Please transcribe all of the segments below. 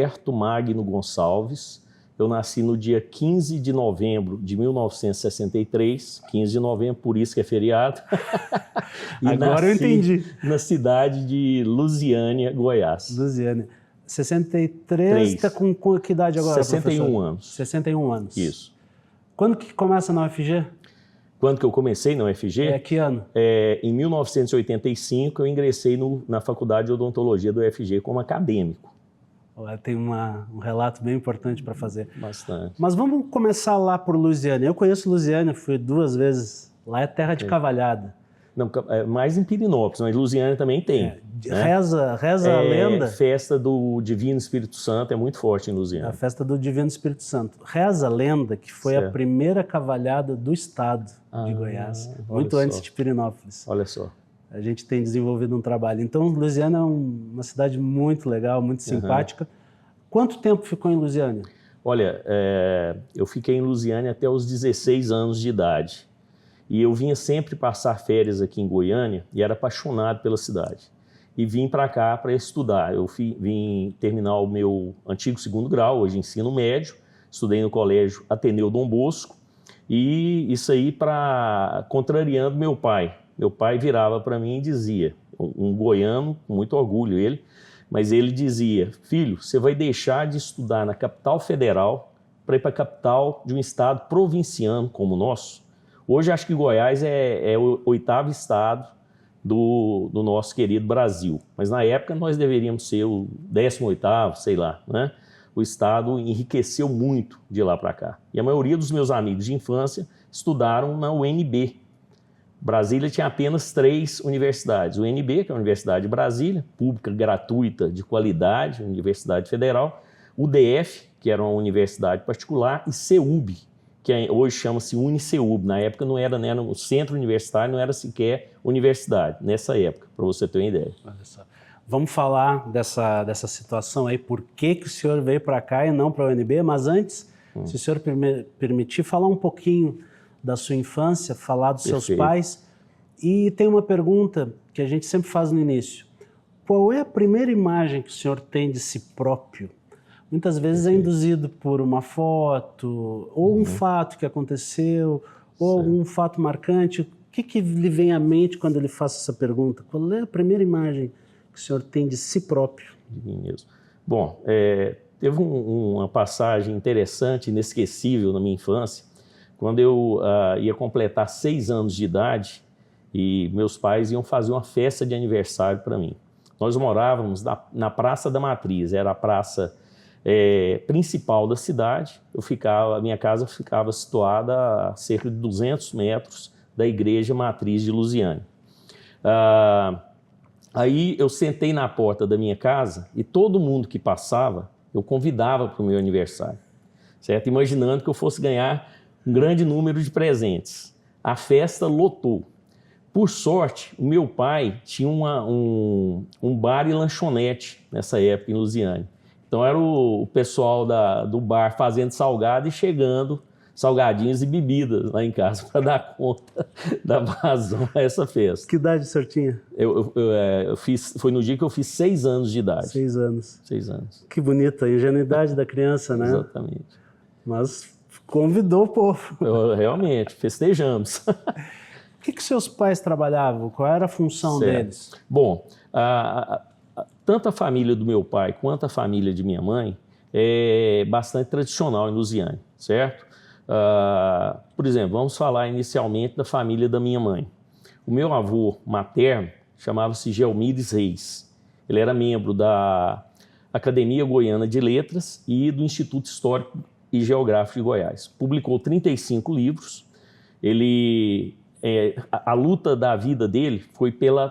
Roberto Magno Gonçalves. Eu nasci no dia 15 de novembro de 1963, 15 de novembro, por isso que é feriado. E agora eu entendi. Na cidade de Lusiânia, Goiás. Lusiânia. 63, está com que idade agora, 61 professor? anos. 61 anos. Isso. Quando que começa na UFG? Quando que eu comecei na UFG? Que ano? Em 1985, eu ingressei na Faculdade de Odontologia do UFG como acadêmico. Tem um relato bem importante para fazer. Bastante. Mas vamos começar lá por Lusiânia. Eu conheço Lusiânia, fui 2 vezes. Lá é terra de cavalhada. Não, mais em Pirinópolis, mas Lusiânia também tem. Né? Reza a lenda. Festa do Divino Espírito Santo é muito forte em Lusiânia. A festa do Divino Espírito Santo. Reza a lenda que foi a primeira cavalhada do estado de Goiás, muito antes de Pirinópolis. Olha só. A gente tem desenvolvido um trabalho. Então, Lusiânia é uma cidade muito legal, muito simpática. Quanto tempo ficou em Lusiânia? Olha, eu fiquei em Lusiânia até os 16 anos de idade. E eu vinha sempre passar férias aqui em Goiânia e era apaixonado pela cidade. E vim para cá para estudar. Eu vim terminar o meu antigo 2º grau, hoje ensino médio. Estudei no colégio Ateneu Dom Bosco. E isso aí contrariando meu pai. Meu pai virava para mim e dizia, um goiano, com muito orgulho ele, mas ele dizia, filho, você vai deixar de estudar na capital federal para ir para a capital de um estado provinciano como o nosso? Hoje acho que Goiás é o 8º estado do nosso querido Brasil, mas na época nós deveríamos ser o 18º, sei lá, né? O estado enriqueceu muito de lá para cá. E a maioria dos meus amigos de infância estudaram na UNB. Brasília tinha apenas 3 universidades. O UNB, que é a Universidade de Brasília, pública, gratuita, de qualidade, Universidade Federal. O DF, que era uma universidade particular, e CEUB, que hoje chama-se UniCEUB. Na época não era, né, no centro universitário, não era sequer universidade, nessa época, para você ter uma ideia. Olha só. Vamos falar dessa situação aí, por que o senhor veio para cá e não para a UNB, mas antes, se o senhor permitir, falar um pouquinho da sua infância, falar dos seus pais. E tem uma pergunta que a gente sempre faz no início. Qual é a primeira imagem que o senhor tem de si próprio? Muitas vezes é induzido por uma foto, ou um fato que aconteceu, ou algum fato marcante. O que lhe vem à mente quando ele faz essa pergunta? Qual é a primeira imagem que o senhor tem de si próprio? De mim mesmo. Bom, teve uma passagem interessante, inesquecível na minha infância, quando eu ia completar 6 anos de idade e meus pais iam fazer uma festa de aniversário para mim. Nós morávamos na Praça da Matriz, era a praça principal da cidade. A minha casa ficava situada a cerca de 200 metros da Igreja Matriz de Lusiânia. Aí eu sentei na porta da minha casa e todo mundo que passava, eu convidava para o meu aniversário, certo? Imaginando que eu fosse ganhar um grande número de presentes. A festa lotou. Por sorte, o meu pai tinha um bar e lanchonete nessa época em Lusiânia. Então era o pessoal do bar fazendo salgado e chegando salgadinhos e bebidas lá em casa para dar conta da vazão a essa festa. Que idade o senhor tinha? Foi no dia que eu fiz 6 anos de idade. 6 anos. 6 anos. Que bonita, a ingenuidade da criança, né? Exatamente. Mas convidou o povo. Realmente, festejamos. O que seus pais trabalhavam? Qual era a função deles? Bom, tanto a família do meu pai quanto a família de minha mãe é bastante tradicional em Lusiânia, certo? Por exemplo, vamos falar inicialmente da família da minha mãe. O meu avô materno chamava-se Gelmires Reis. Ele era membro da Academia Goiana de Letras e do Instituto Histórico e Geográfico de Goiás. Publicou 35 livros. A luta da vida dele foi pela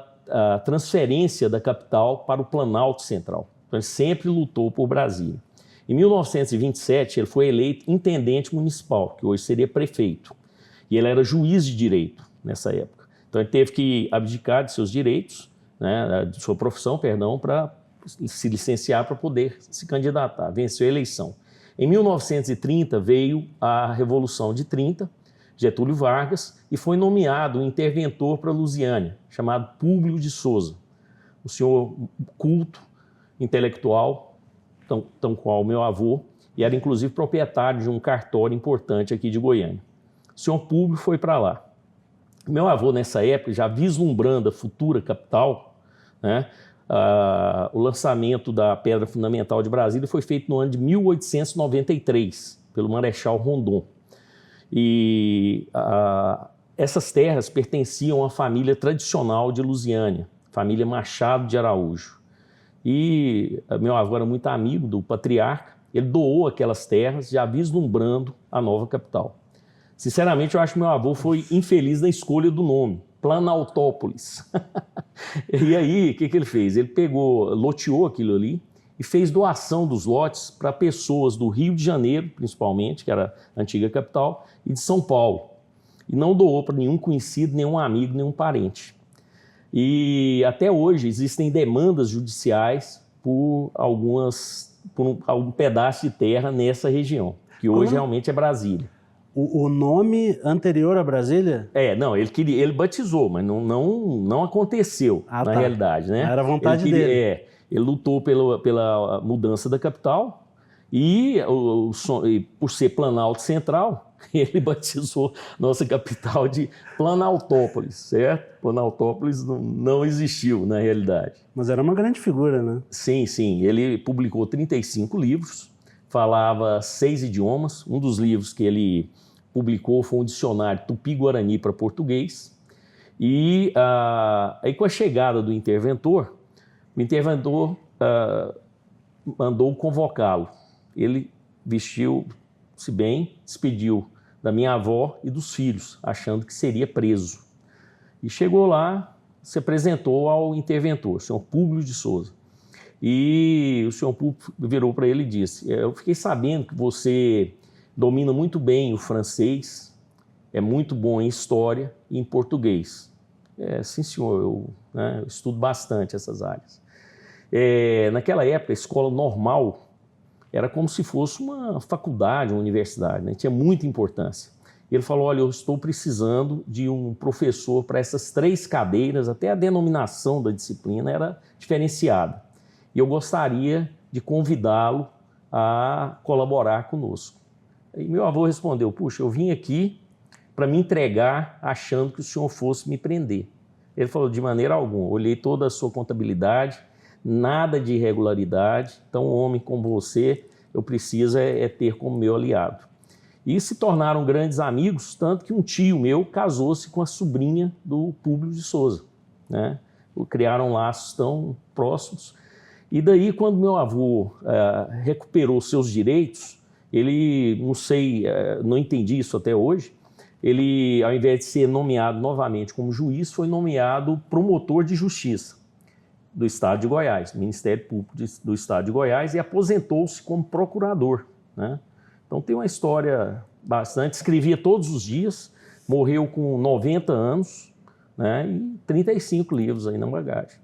transferência da capital para o Planalto Central. Então, ele sempre lutou por Brasília. Em 1927, ele foi eleito intendente municipal, que hoje seria prefeito. E ele era juiz de direito nessa época. Então, ele teve que abdicar de seus direitos, né, de sua profissão, para se licenciar para poder se candidatar. Venceu a eleição. Em 1930, veio a Revolução de 30, Getúlio Vargas, e foi nomeado um interventor para Lusiânia, chamado Públio de Souza. Um senhor culto, intelectual, tão qual o meu avô, e era inclusive proprietário de um cartório importante aqui de Goiânia. O senhor Públio foi para lá. Meu avô, nessa época, já vislumbrando a futura capital, né, o lançamento da Pedra Fundamental de Brasília foi feito no ano de 1893, pelo Marechal Rondon. E essas terras pertenciam à família tradicional de Lusiânia, família Machado de Araújo. E meu avô era muito amigo do patriarca, ele doou aquelas terras, já vislumbrando a nova capital. Sinceramente, eu acho que meu avô foi infeliz na escolha do nome, Planaltópolis. E aí, o que ele fez? Ele loteou aquilo ali e fez doação dos lotes para pessoas do Rio de Janeiro, principalmente, que era a antiga capital, e de São Paulo. E não doou para nenhum conhecido, nenhum amigo, nenhum parente. E até hoje existem demandas judiciais por algum pedaço de terra nessa região, que hoje realmente é Brasília. O nome anterior a Brasília? Não, ele batizou, mas não aconteceu na realidade, né? Era a vontade dele. Ele lutou pela mudança da capital e por ser Planalto Central, ele batizou nossa capital de Planaltópolis, certo? Planaltópolis não existiu na realidade. Mas era uma grande figura, né? Sim. Ele publicou 35 livros, falava 6 idiomas. Um dos livros que ele publicou foi um dicionário Tupi-Guarani para português. E aí, com a chegada do interventor, o interventor mandou convocá-lo. Ele vestiu-se bem, despediu da minha avó e dos filhos, achando que seria preso. E chegou lá, se apresentou ao interventor, o senhor Públio de Souza. E o senhor Públio virou para ele e disse: eu fiquei sabendo que você domina muito bem o francês, é muito bom em história e em português. Sim, senhor, eu estudo bastante essas áreas. Naquela época, a escola normal era como se fosse uma faculdade, uma universidade, né? Tinha muita importância. Ele falou: olha, eu estou precisando de um professor para essas 3 cadeiras, até a denominação da disciplina era diferenciada. E eu gostaria de convidá-lo a colaborar conosco. E meu avô respondeu: puxa, eu vim aqui para me entregar achando que o senhor fosse me prender. Ele falou: de maneira alguma, olhei toda a sua contabilidade, nada de irregularidade, então um homem como você, eu preciso ter como meu aliado. E se tornaram grandes amigos, tanto que um tio meu casou-se com a sobrinha do Públio de Souza, né? Criaram laços tão próximos. E daí, quando meu avô recuperou seus direitos, ele, não entendi isso até hoje, ele, ao invés de ser nomeado novamente como juiz, foi nomeado promotor de justiça do Estado de Goiás, do Ministério Público do Estado de Goiás, e aposentou-se como procurador, né? Então tem uma história bastante, escrevia todos os dias, morreu com 90 anos, né? E 35 livros aí na bagagem.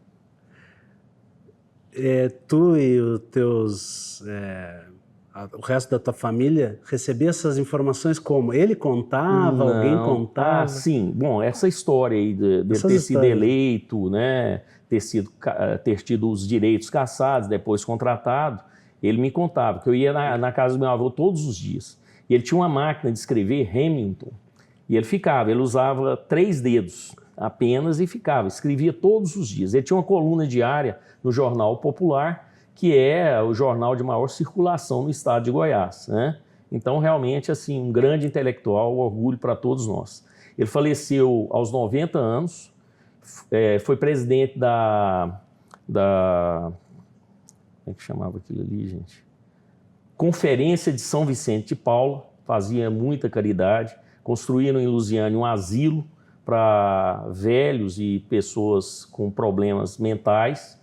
Tu e os teus, o resto da tua família recebia essas informações como? Ele contava, alguém contava? Sim. Bom, essa história aí de ter sido eleito, né? ter tido os direitos cassados, depois contratado, ele me contava que eu ia na casa do meu avô todos os dias. E ele tinha uma máquina de escrever Remington, e ele usava 3 dedos apenas e escrevia todos os dias. Ele tinha uma coluna diária no Jornal Popular, que é o jornal de maior circulação no estado de Goiás, né? Então, realmente, assim, um grande intelectual, um orgulho para todos nós. Ele faleceu aos 90 anos, foi presidente da como é que chamava aquilo ali, gente? Conferência de São Vicente de Paula, fazia muita caridade, construíram em Lusiânia um asilo para velhos e pessoas com problemas mentais.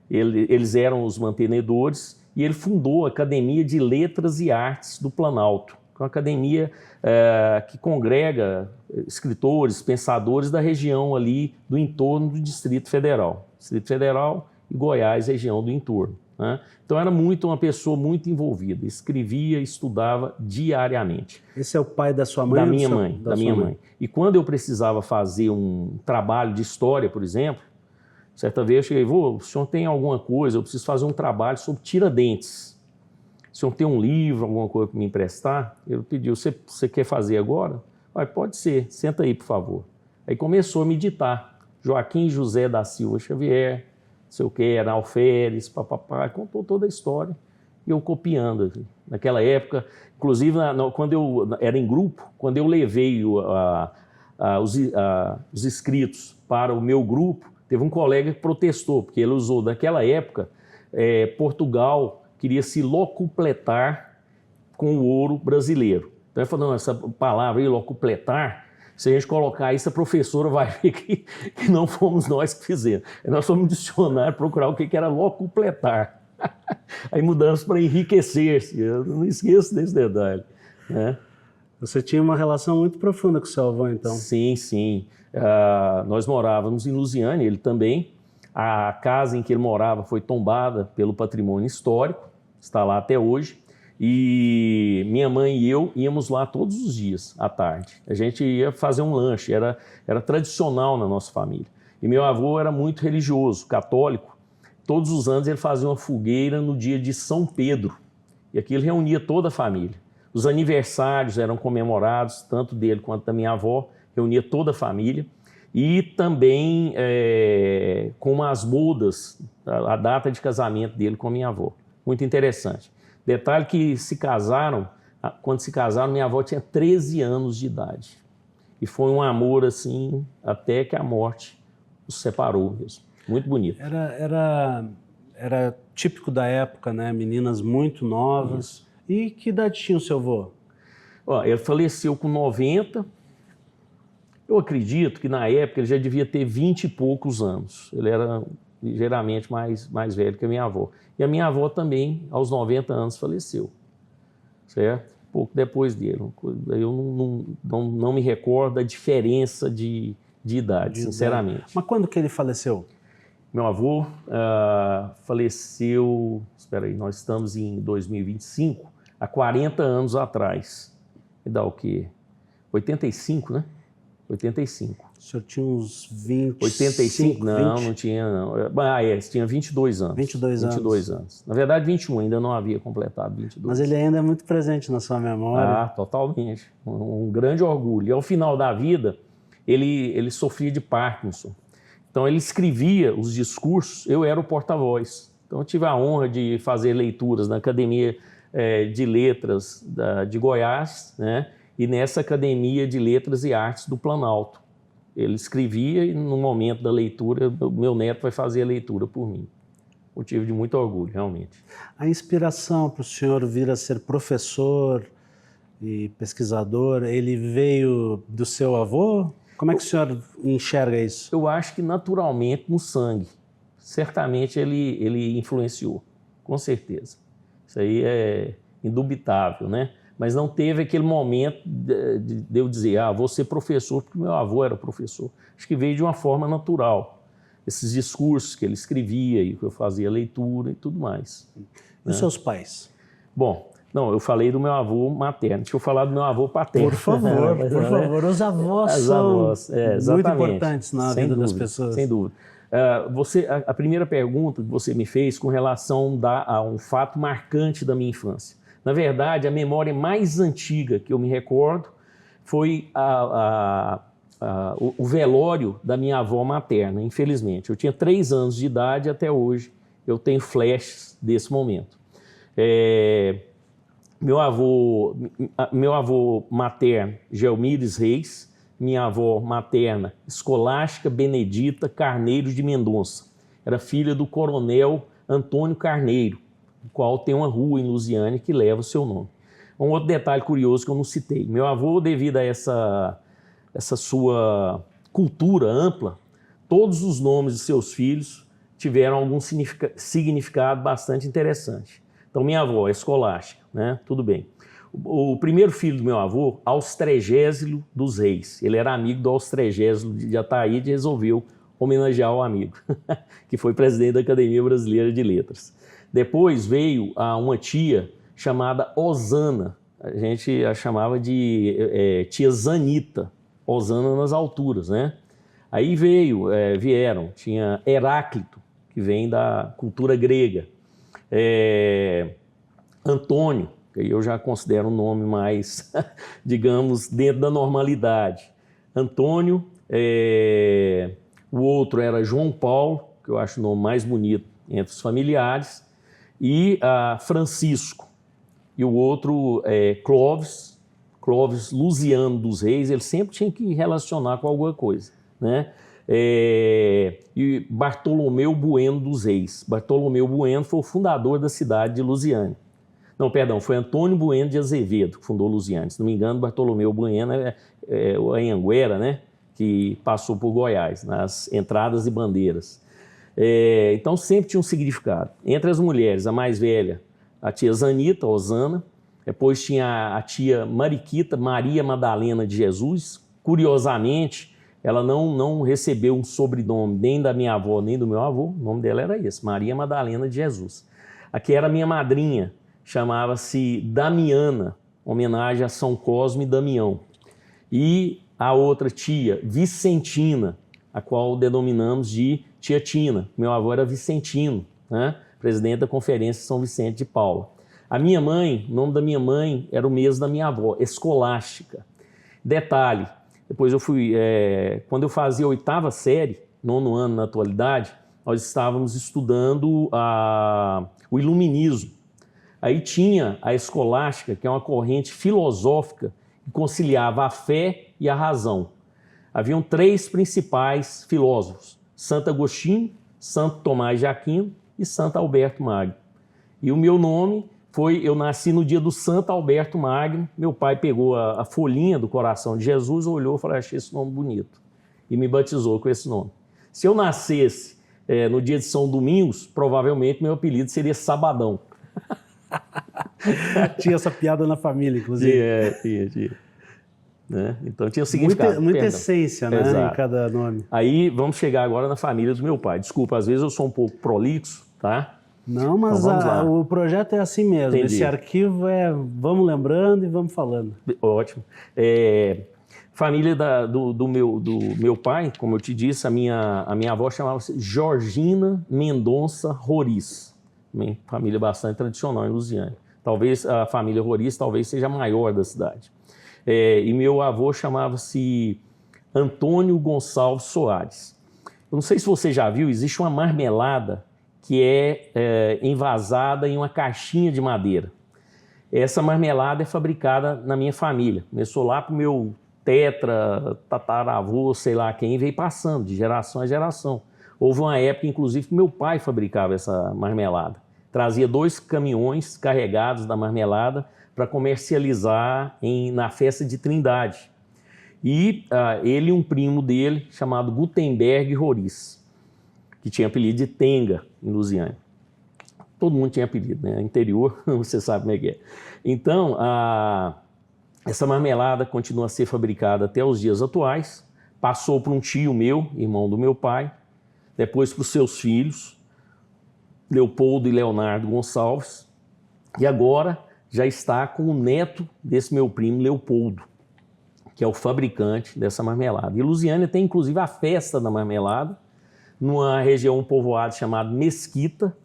Eles eram os mantenedores, e ele fundou a Academia de Letras e Artes do Planalto, uma academia que congrega escritores, pensadores da região ali do entorno do Distrito Federal. Distrito Federal e Goiás, região do entorno, né? Então era uma pessoa muito envolvida, escrevia, estudava diariamente. Esse é o pai da sua mãe? Da minha mãe. E quando eu precisava fazer um trabalho de história, por exemplo, certa vez eu cheguei: o senhor tem alguma coisa, eu preciso fazer um trabalho sobre Tiradentes. o senhor tem um livro, alguma coisa para me emprestar? Ele pediu, você quer fazer agora? Pode ser, senta aí, por favor. Aí começou a me ditar. Joaquim José da Silva Xavier, não sei o que, Alferes, papapá, contou toda a história. E eu copiando aqui. Naquela época, inclusive, quando eu era em grupo, quando eu levei os inscritos para o meu grupo, teve um colega que protestou, porque ele usou, naquela época, Portugal queria se locupletar com o ouro brasileiro. Então ele falou, não, essa palavra aí, locupletar, se a gente colocar isso, a professora vai ver que não fomos nós que fizemos. Nós fomos no dicionário procurar o que era locupletar. Aí mudamos para enriquecer-se. Eu não esqueço desse detalhe, né? Você tinha uma relação muito profunda com o seu avô, então? Sim, sim. Nós morávamos em Lusiânia, ele também. A casa em que ele morava foi tombada pelo patrimônio histórico, está lá até hoje. E minha mãe e eu íamos lá todos os dias, à tarde. A gente ia fazer um lanche, era tradicional na nossa família. E meu avô era muito religioso, católico. Todos os anos ele fazia uma fogueira no dia de São Pedro. E aquilo reunia toda a família. Os aniversários eram comemorados, tanto dele quanto da minha avó, reunia toda a família. E também com as bodas, a data de casamento dele com a minha avó. Muito interessante. Detalhe que quando se casaram, minha avó tinha 13 anos de idade. E foi um amor assim, até que a morte os separou mesmo. Muito bonito. Era típico da época, né? Meninas muito novas. Isso. E que idade tinha o seu avô? Ele faleceu com 90. Eu acredito que na época ele já devia ter 20 e poucos anos. Ele era ligeiramente mais velho que a minha avó. E a minha avó também, aos 90 anos, faleceu. Certo? Pouco depois dele. Eu não me recordo da diferença de idade, sinceramente. Mas quando que ele faleceu? Meu avô faleceu, espera aí, nós estamos em 2025, há 40 anos atrás. Me dá o quê? 85, né? 85. O senhor tinha uns 20... 85? Não tinha, não. Tinha 22 anos. 22 anos. Na verdade, 21, ainda não havia completado 22. Mas ele ainda é muito presente na sua memória. Totalmente. Um grande orgulho. E ao final da vida, ele sofria de Parkinson. Então ele escrevia os discursos, eu era o porta-voz. Então eu tive a honra de fazer leituras na Academia de Letras de Goiás, né? E nessa Academia de Letras e Artes do Planalto. Ele escrevia e no momento da leitura, meu neto vai fazer a leitura por mim. Motivo de muito orgulho, realmente. A inspiração para o senhor vir a ser professor e pesquisador, ele veio do seu avô? Como é que o senhor enxerga isso? Eu acho que naturalmente no sangue. Certamente ele influenciou, com certeza. Isso aí é indubitável, né? Mas não teve aquele momento de eu dizer, vou ser professor, porque meu avô era professor. Acho que veio de uma forma natural. Esses discursos que ele escrevia e que eu fazia leitura e tudo mais. E os seus pais? Bom, não, eu falei do meu avô materno. Deixa eu falar do meu avô paterno. Por favor. Os avós são muito importantes na vida das pessoas. Sem dúvida. A primeira pergunta que você me fez com relação a um fato marcante da minha infância. Na verdade, a memória mais antiga que eu me recordo foi o velório da minha avó materna, infelizmente. Eu tinha 3 anos de idade e até hoje eu tenho flashes desse momento. Meu avô materno, Gelmires Reis, minha avó materna, Escolástica Benedita Carneiro de Mendonça. Era filha do coronel Antônio Carneiro, o qual tem uma rua em Lusiânia que leva o seu nome. Um outro detalhe curioso que eu não citei. Meu avô, devido a essa sua cultura ampla, todos os nomes de seus filhos tiveram algum significado bastante interessante. Então, minha avó é Escolástica, né? Tudo bem. O primeiro filho do meu avô, Austregésilo dos Reis. Ele era amigo do Austregésilo de Ataíde e resolveu homenagear o amigo, que foi presidente da Academia Brasileira de Letras. Depois veio uma tia chamada Osana. A gente a chamava de tia Zanita. Osana nas alturas, né? Aí vieram, tinha Heráclito, que vem da cultura grega. Antônio, que eu já considero um nome mais, digamos, dentro da normalidade. Antônio, o outro era João Paulo, que eu acho o nome mais bonito entre os familiares, e Francisco. E o outro é Clóvis Luziano dos Reis, ele sempre tinha que relacionar com alguma coisa, né? E Bartolomeu Bueno dos Reis. Bartolomeu Bueno foi o fundador da cidade de Lusiânia. Não, perdão, foi Antônio Bueno de Azevedo que fundou Lusiânia. Se não me engano, Bartolomeu Bueno é o Anhanguera, né? Que passou por Goiás, nas entradas e bandeiras. Então sempre tinha um significado. Entre as mulheres, a mais velha, a tia Zanita, Osana, depois tinha a tia Mariquita, Maria Madalena de Jesus. Curiosamente, ela não recebeu um sobrenome nem da minha avó, nem do meu avô. O nome dela era esse, Maria Madalena de Jesus. Aqui era minha madrinha, chamava-se Damiana, homenagem a São Cosme e Damião. E a outra tia, Vicentina, a qual denominamos de tia Tina. Meu avô era Vicentino, né? Presidente da Conferência São Vicente de Paula. A minha mãe, o nome da minha mãe era o mesmo da minha avó, Escolástica. Detalhe, depois eu fui, quando eu fazia a 8ª série, 9º ano na atualidade, nós estávamos estudando o iluminismo. Aí tinha a Escolástica, que é uma corrente filosófica que conciliava a fé e a razão. Haviam 3 principais filósofos, Santo Agostinho, Santo Tomás de Aquino e Santo Alberto Magno. E o meu nome eu nasci no dia do Santo Alberto Magno. Meu pai pegou a folhinha do coração de Jesus, olhou e falou: achei esse nome bonito, e me batizou com esse nome. Se eu nascesse no dia de São Domingos, provavelmente meu apelido seria Sabadão. Tinha essa piada na família, inclusive. Tinha. Né? Então tinha significado. Muita essência, né, em cada nome. Aí vamos chegar agora na família do meu pai. Desculpa, às vezes eu sou um pouco prolixo, tá? Não, mas então, o projeto é assim mesmo. Entendi. Esse arquivo vamos lembrando e vamos falando. Ótimo. Família do meu pai, como eu te disse, a minha avó chamava-se Georgina Mendonça Roriz. Família bastante tradicional em Lusiânia. Talvez a família Roriz seja a maior da cidade. E meu avô chamava-se Antônio Gonçalves Soares. Eu não sei se você já viu, existe uma marmelada que é envasada em uma caixinha de madeira. Essa marmelada é fabricada na minha família. Começou lá para o meu tataravô, sei lá quem, veio passando de geração a geração. Houve uma época, inclusive, que meu pai fabricava essa marmelada. Trazia 2 caminhões carregados da marmelada para comercializar na festa de Trindade. E ele e um primo dele, chamado Gutenberg Roriz, que tinha apelido de Tenga, em Lusiânia. Todo mundo tinha apelido, né? Interior, você sabe como é que é. Então, essa marmelada continua a ser fabricada até os dias atuais. Passou para um tio meu, irmão do meu pai, depois para os seus filhos, Leopoldo e Leonardo Gonçalves, e agora já está com o neto desse meu primo, Leopoldo, que é o fabricante dessa marmelada. E Lusiânia tem, inclusive, a festa da marmelada, numa região, um povoado chamado Mesquita,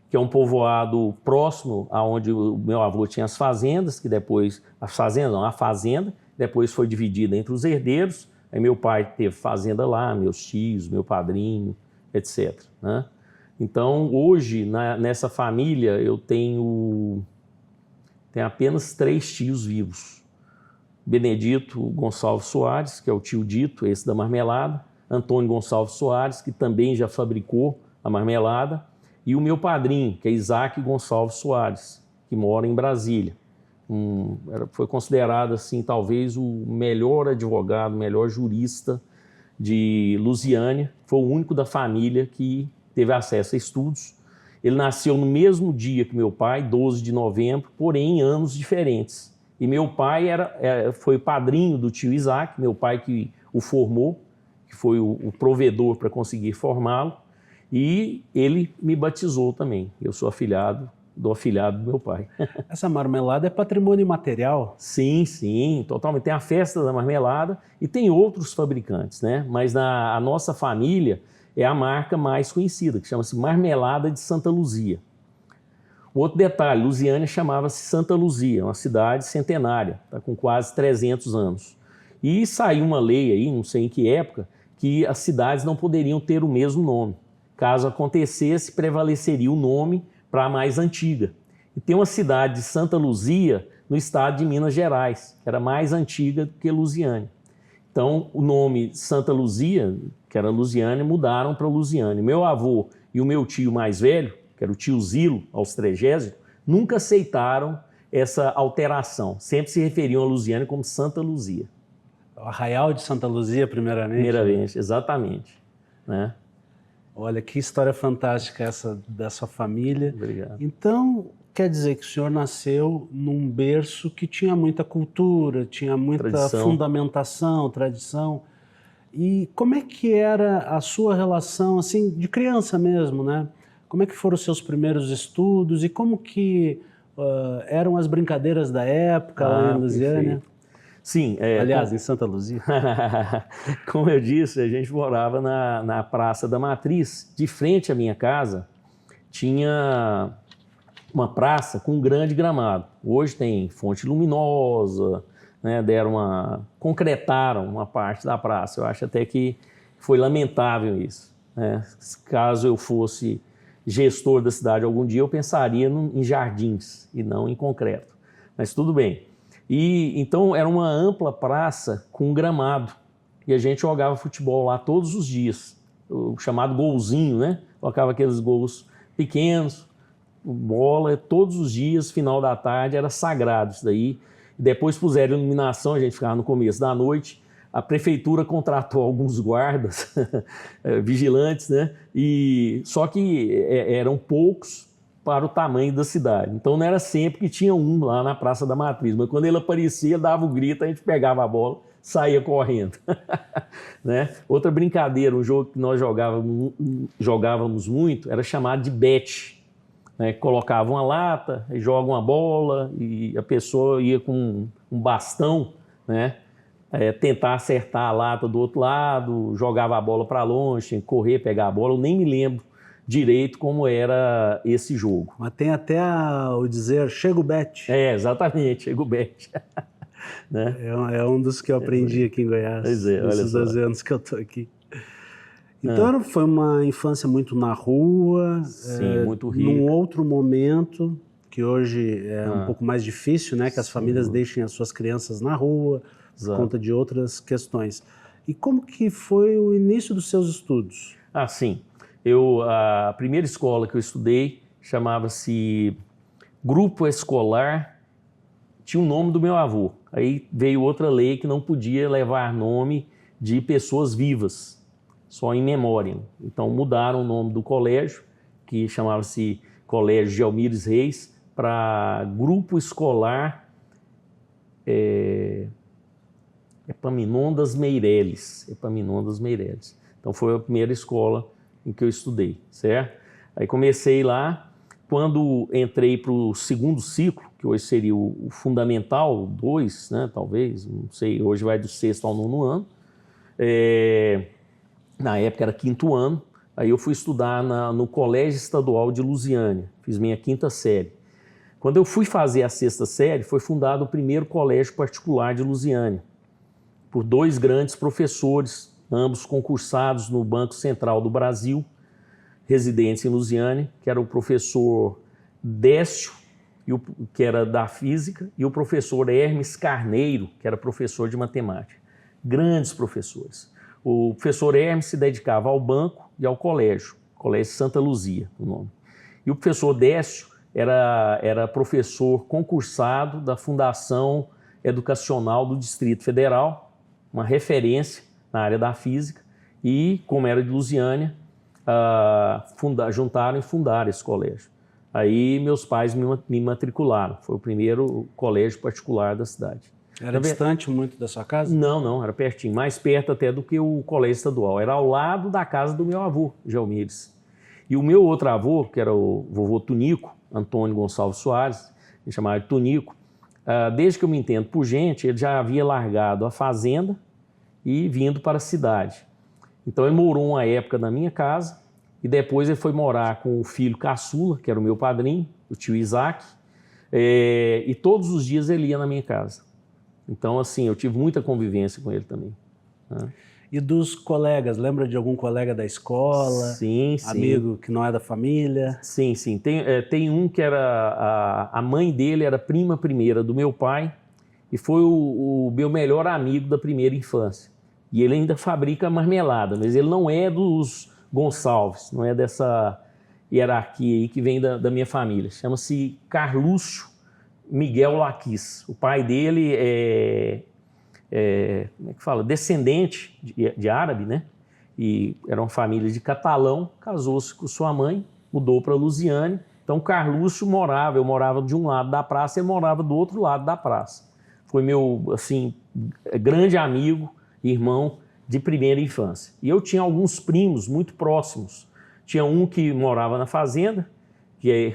que é um povoado próximo aonde o meu avô tinha as fazendas, que depois, a fazenda, depois foi dividida entre os herdeiros. Aí meu pai teve fazenda lá, meus tios, meu padrinho, etc. Né? Então, hoje, nessa família, eu tenho apenas 3 tios vivos. Benedito Gonçalves Soares, que é o tio Dito, esse da marmelada, Antônio Gonçalves Soares, que também já fabricou a marmelada, e o meu padrinho, que é Isaac Gonçalves Soares, que mora em Brasília. Foi considerado, assim, talvez o melhor advogado, o melhor jurista de Lusiânia. Foi o único da família que teve acesso a estudos. Ele nasceu no mesmo dia que meu pai, 12 de novembro, porém em anos diferentes. E meu pai foi padrinho do tio Isaac, meu pai que o formou, que foi o provedor para conseguir formá-lo, e ele me batizou também. Eu sou afilhado do meu pai. Essa marmelada é patrimônio imaterial? Sim, sim, totalmente. Tem a festa da marmelada e tem outros fabricantes, né? Mas a nossa família é a marca mais conhecida, que chama-se Marmelada de Santa Luzia. Outro detalhe, Lusiânia chamava-se Santa Luzia, uma cidade centenária, tá com quase 300 anos. E saiu uma lei aí, não sei em que época, que as cidades não poderiam ter o mesmo nome. Caso acontecesse, prevaleceria o nome para a mais antiga. E tem uma cidade de Santa Luzia no estado de Minas Gerais, que era mais antiga do que Lusiânia. Então, o nome Santa Luzia, que era Lusiânia, mudaram para Lusiânia. Meu avô e o meu tio mais velho, que era o tio Zilo, aos Trégésimo, nunca aceitaram essa alteração. Sempre se referiam a Lusiânia como Santa Luzia. O Arraial de Santa Luzia, primeiramente. Primeiramente, exatamente. Né? Olha, que história fantástica essa da sua família. Obrigado. Então, quer dizer que o senhor nasceu num berço que tinha muita cultura, tinha muita fundamentação, tradição. E como é que era a sua relação, assim, de criança mesmo, né? Como é que foram os seus primeiros estudos e como que eram as brincadeiras da época lá em Lusiânia? Perfeito. Sim. Aliás, em Santa Luzia. Como eu disse, a gente morava na Praça da Matriz. De frente à minha casa, tinha uma praça com um grande gramado. Hoje tem fonte luminosa, né, concretaram uma parte da praça. Eu acho até que foi lamentável isso. Né? Caso eu fosse gestor da cidade algum dia, eu pensaria em jardins e não em concreto. Mas tudo bem. E então era uma ampla praça com gramado. E a gente jogava futebol lá todos os dias. O chamado golzinho, né? Colocava aqueles gols pequenos, bola, todos os dias, final da tarde, era sagrado isso daí. Depois puseram iluminação, a gente ficava no começo da noite. A prefeitura contratou alguns guardas, vigilantes, né? Só que eram poucos para o tamanho da cidade. Então não era sempre que tinha um lá na Praça da Matriz, mas quando ele aparecia, dava o grito, a gente pegava a bola, saía correndo. Né? Outra brincadeira, um jogo que nós jogávamos muito, era chamado de bete. Né? Colocava uma lata, e joga uma bola, e a pessoa ia com um bastão, né? Tentar acertar a lata do outro lado, jogava a bola para longe, tinha que correr, pegar a bola. Eu nem me lembro direito como era esse jogo. Mas tem até o dizer, chega o bet. Exatamente, chega o bet. Né? É um dos que eu aprendi aqui em Goiás, nesses 12 anos que eu estou aqui. Então foi uma infância muito na rua, sim, muito rica. Num outro momento, que hoje é um pouco mais difícil, né? Que as famílias deixem as suas crianças na rua, por conta de outras questões. E como que foi o início dos seus estudos? Sim. A primeira escola que eu estudei chamava-se Grupo Escolar, tinha o nome do meu avô. Aí veio outra lei que não podia levar nome de pessoas vivas, só em memória. Então mudaram o nome do colégio, que chamava-se Colégio Gelmires Reis, para Grupo Escolar Epaminondas Meireles. Então foi a primeira escola em que eu estudei, certo? Aí comecei lá, quando entrei para o segundo ciclo, que hoje seria o Fundamental 2, né, talvez, não sei, hoje vai do 6º ao 9º ano, na época era 5º ano, aí eu fui estudar no Colégio Estadual de Lusiânia, fiz minha 5ª série. Quando eu fui fazer a 6ª série, foi fundado o primeiro colégio particular de Lusiânia, por 2 grandes professores, ambos concursados no Banco Central do Brasil, residentes em Lusiânia, que era o professor Décio, que era da física, e o professor Hermes Carneiro, que era professor de matemática. Grandes professores. O professor Hermes se dedicava ao banco e ao Colégio Santa Luzia, o nome. E o professor Décio era professor concursado da Fundação Educacional do Distrito Federal, uma referência na área da física, e, como era de Lusiânia, juntaram e fundaram esse colégio. Aí meus pais me matricularam, foi o primeiro colégio particular da cidade. Era distante muito da sua casa? Não, era pertinho, mais perto até do que o colégio estadual, era ao lado da casa do meu avô, Gelmires. E o meu outro avô, que era o vovô Tunico, Antônio Gonçalves Soares, me chamava de Tunico, desde que eu me entendo por gente, ele já havia largado a fazenda e vindo para a cidade. Então ele morou uma época na minha casa e depois ele foi morar com o filho caçula, que era o meu padrinho, o tio Isaac, e todos os dias ele ia na minha casa. Então, assim, eu tive muita convivência com ele também, né? E dos colegas, lembra de algum colega da escola? Sim, sim. Amigo que não é da família? Sim, sim. Tem um que era... A mãe dele era prima primeira do meu pai e foi o meu melhor amigo da primeira infância. E ele ainda fabrica marmelada, mas ele não é dos Gonçalves, não é dessa hierarquia aí que vem da minha família. Chama-se Carlúcio Miguel Laquis. O pai dele como é que fala? Descendente de árabe, né? E era uma família de catalão, casou-se com sua mãe, mudou para Lusiânia. Então Carlúcio eu morava de um lado da praça, ele morava do outro lado da praça. Foi meu, assim, grande amigo, irmão de primeira infância. E eu tinha alguns primos muito próximos. Tinha um que morava na fazenda, que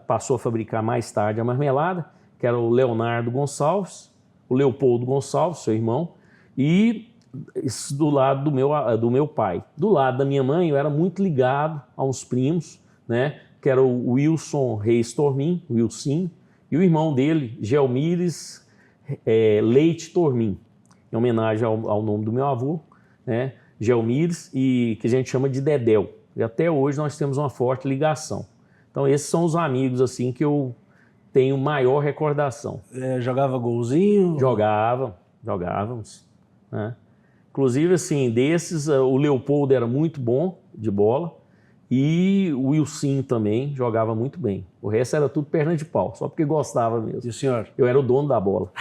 passou a fabricar mais tarde a marmelada, que era o Leonardo Gonçalves, o Leopoldo Gonçalves, seu irmão, e isso do lado do meu pai. Do lado da minha mãe, eu era muito ligado a uns primos, né, que era o Wilson Reis Tormin, o Wilson, e o irmão dele, Gelmires Leite Tormin, em homenagem ao nome do meu avô, né, Gelmires, e que a gente chama de Dedéu. E até hoje nós temos uma forte ligação. Então esses são os amigos assim que eu tenho maior recordação. Jogava golzinho? Jogávamos, né? Inclusive, assim, desses, o Leopoldo era muito bom de bola e o Wilson também jogava muito bem. O resto era tudo perna de pau, só porque gostava mesmo. E o senhor? Eu era o dono da bola.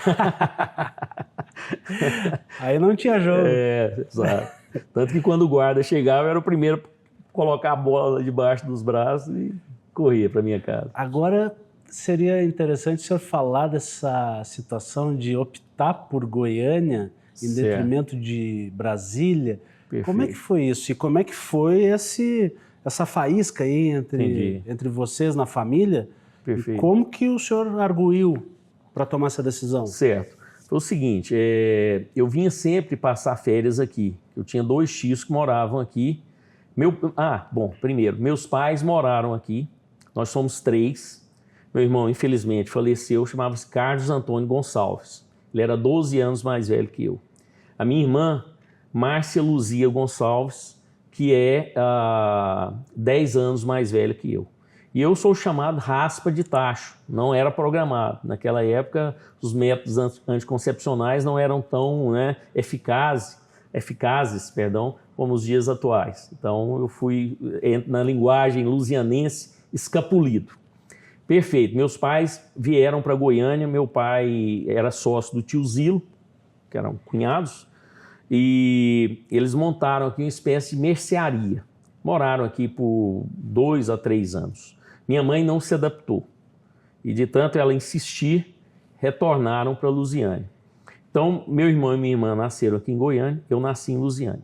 Aí não tinha jogo. Exato. Tanto que quando o guarda chegava, eu era o primeiro a colocar a bola debaixo dos braços e corria para minha casa. Agora, seria interessante o senhor falar dessa situação de optar por Goiânia em detrimento de Brasília. Perfeito. Como é que foi isso? E como é que foi essa faísca aí entre vocês na família? Perfeito. E como que o senhor arguiu para tomar essa decisão? Certo. Foi o seguinte, eu vinha sempre passar férias aqui. Eu tinha 2 tios que moravam aqui. Primeiro, meus pais moraram aqui. Nós somos 3. Meu irmão, infelizmente, faleceu, chamava-se Carlos Antônio Gonçalves. Ele era 12 anos mais velho que eu. A minha irmã, Márcia Luzia Gonçalves, que é 10 anos mais velha que eu. E eu sou chamado raspa de tacho, não era programado. Naquela época, os métodos anticoncepcionais não eram tão, né, eficazes, como os dias atuais. Então, eu fui, na linguagem lusianense, escapulido. Perfeito. Meus pais vieram para Goiânia. Meu pai era sócio do tio Zilo, que eram cunhados, e eles montaram aqui uma espécie de mercearia. Moraram aqui por 2 a 3 anos. Minha mãe não se adaptou. E de tanto ela insistir, retornaram para Lusiânia. Então, meu irmão e minha irmã nasceram aqui em Goiânia, eu nasci em Lusiânia.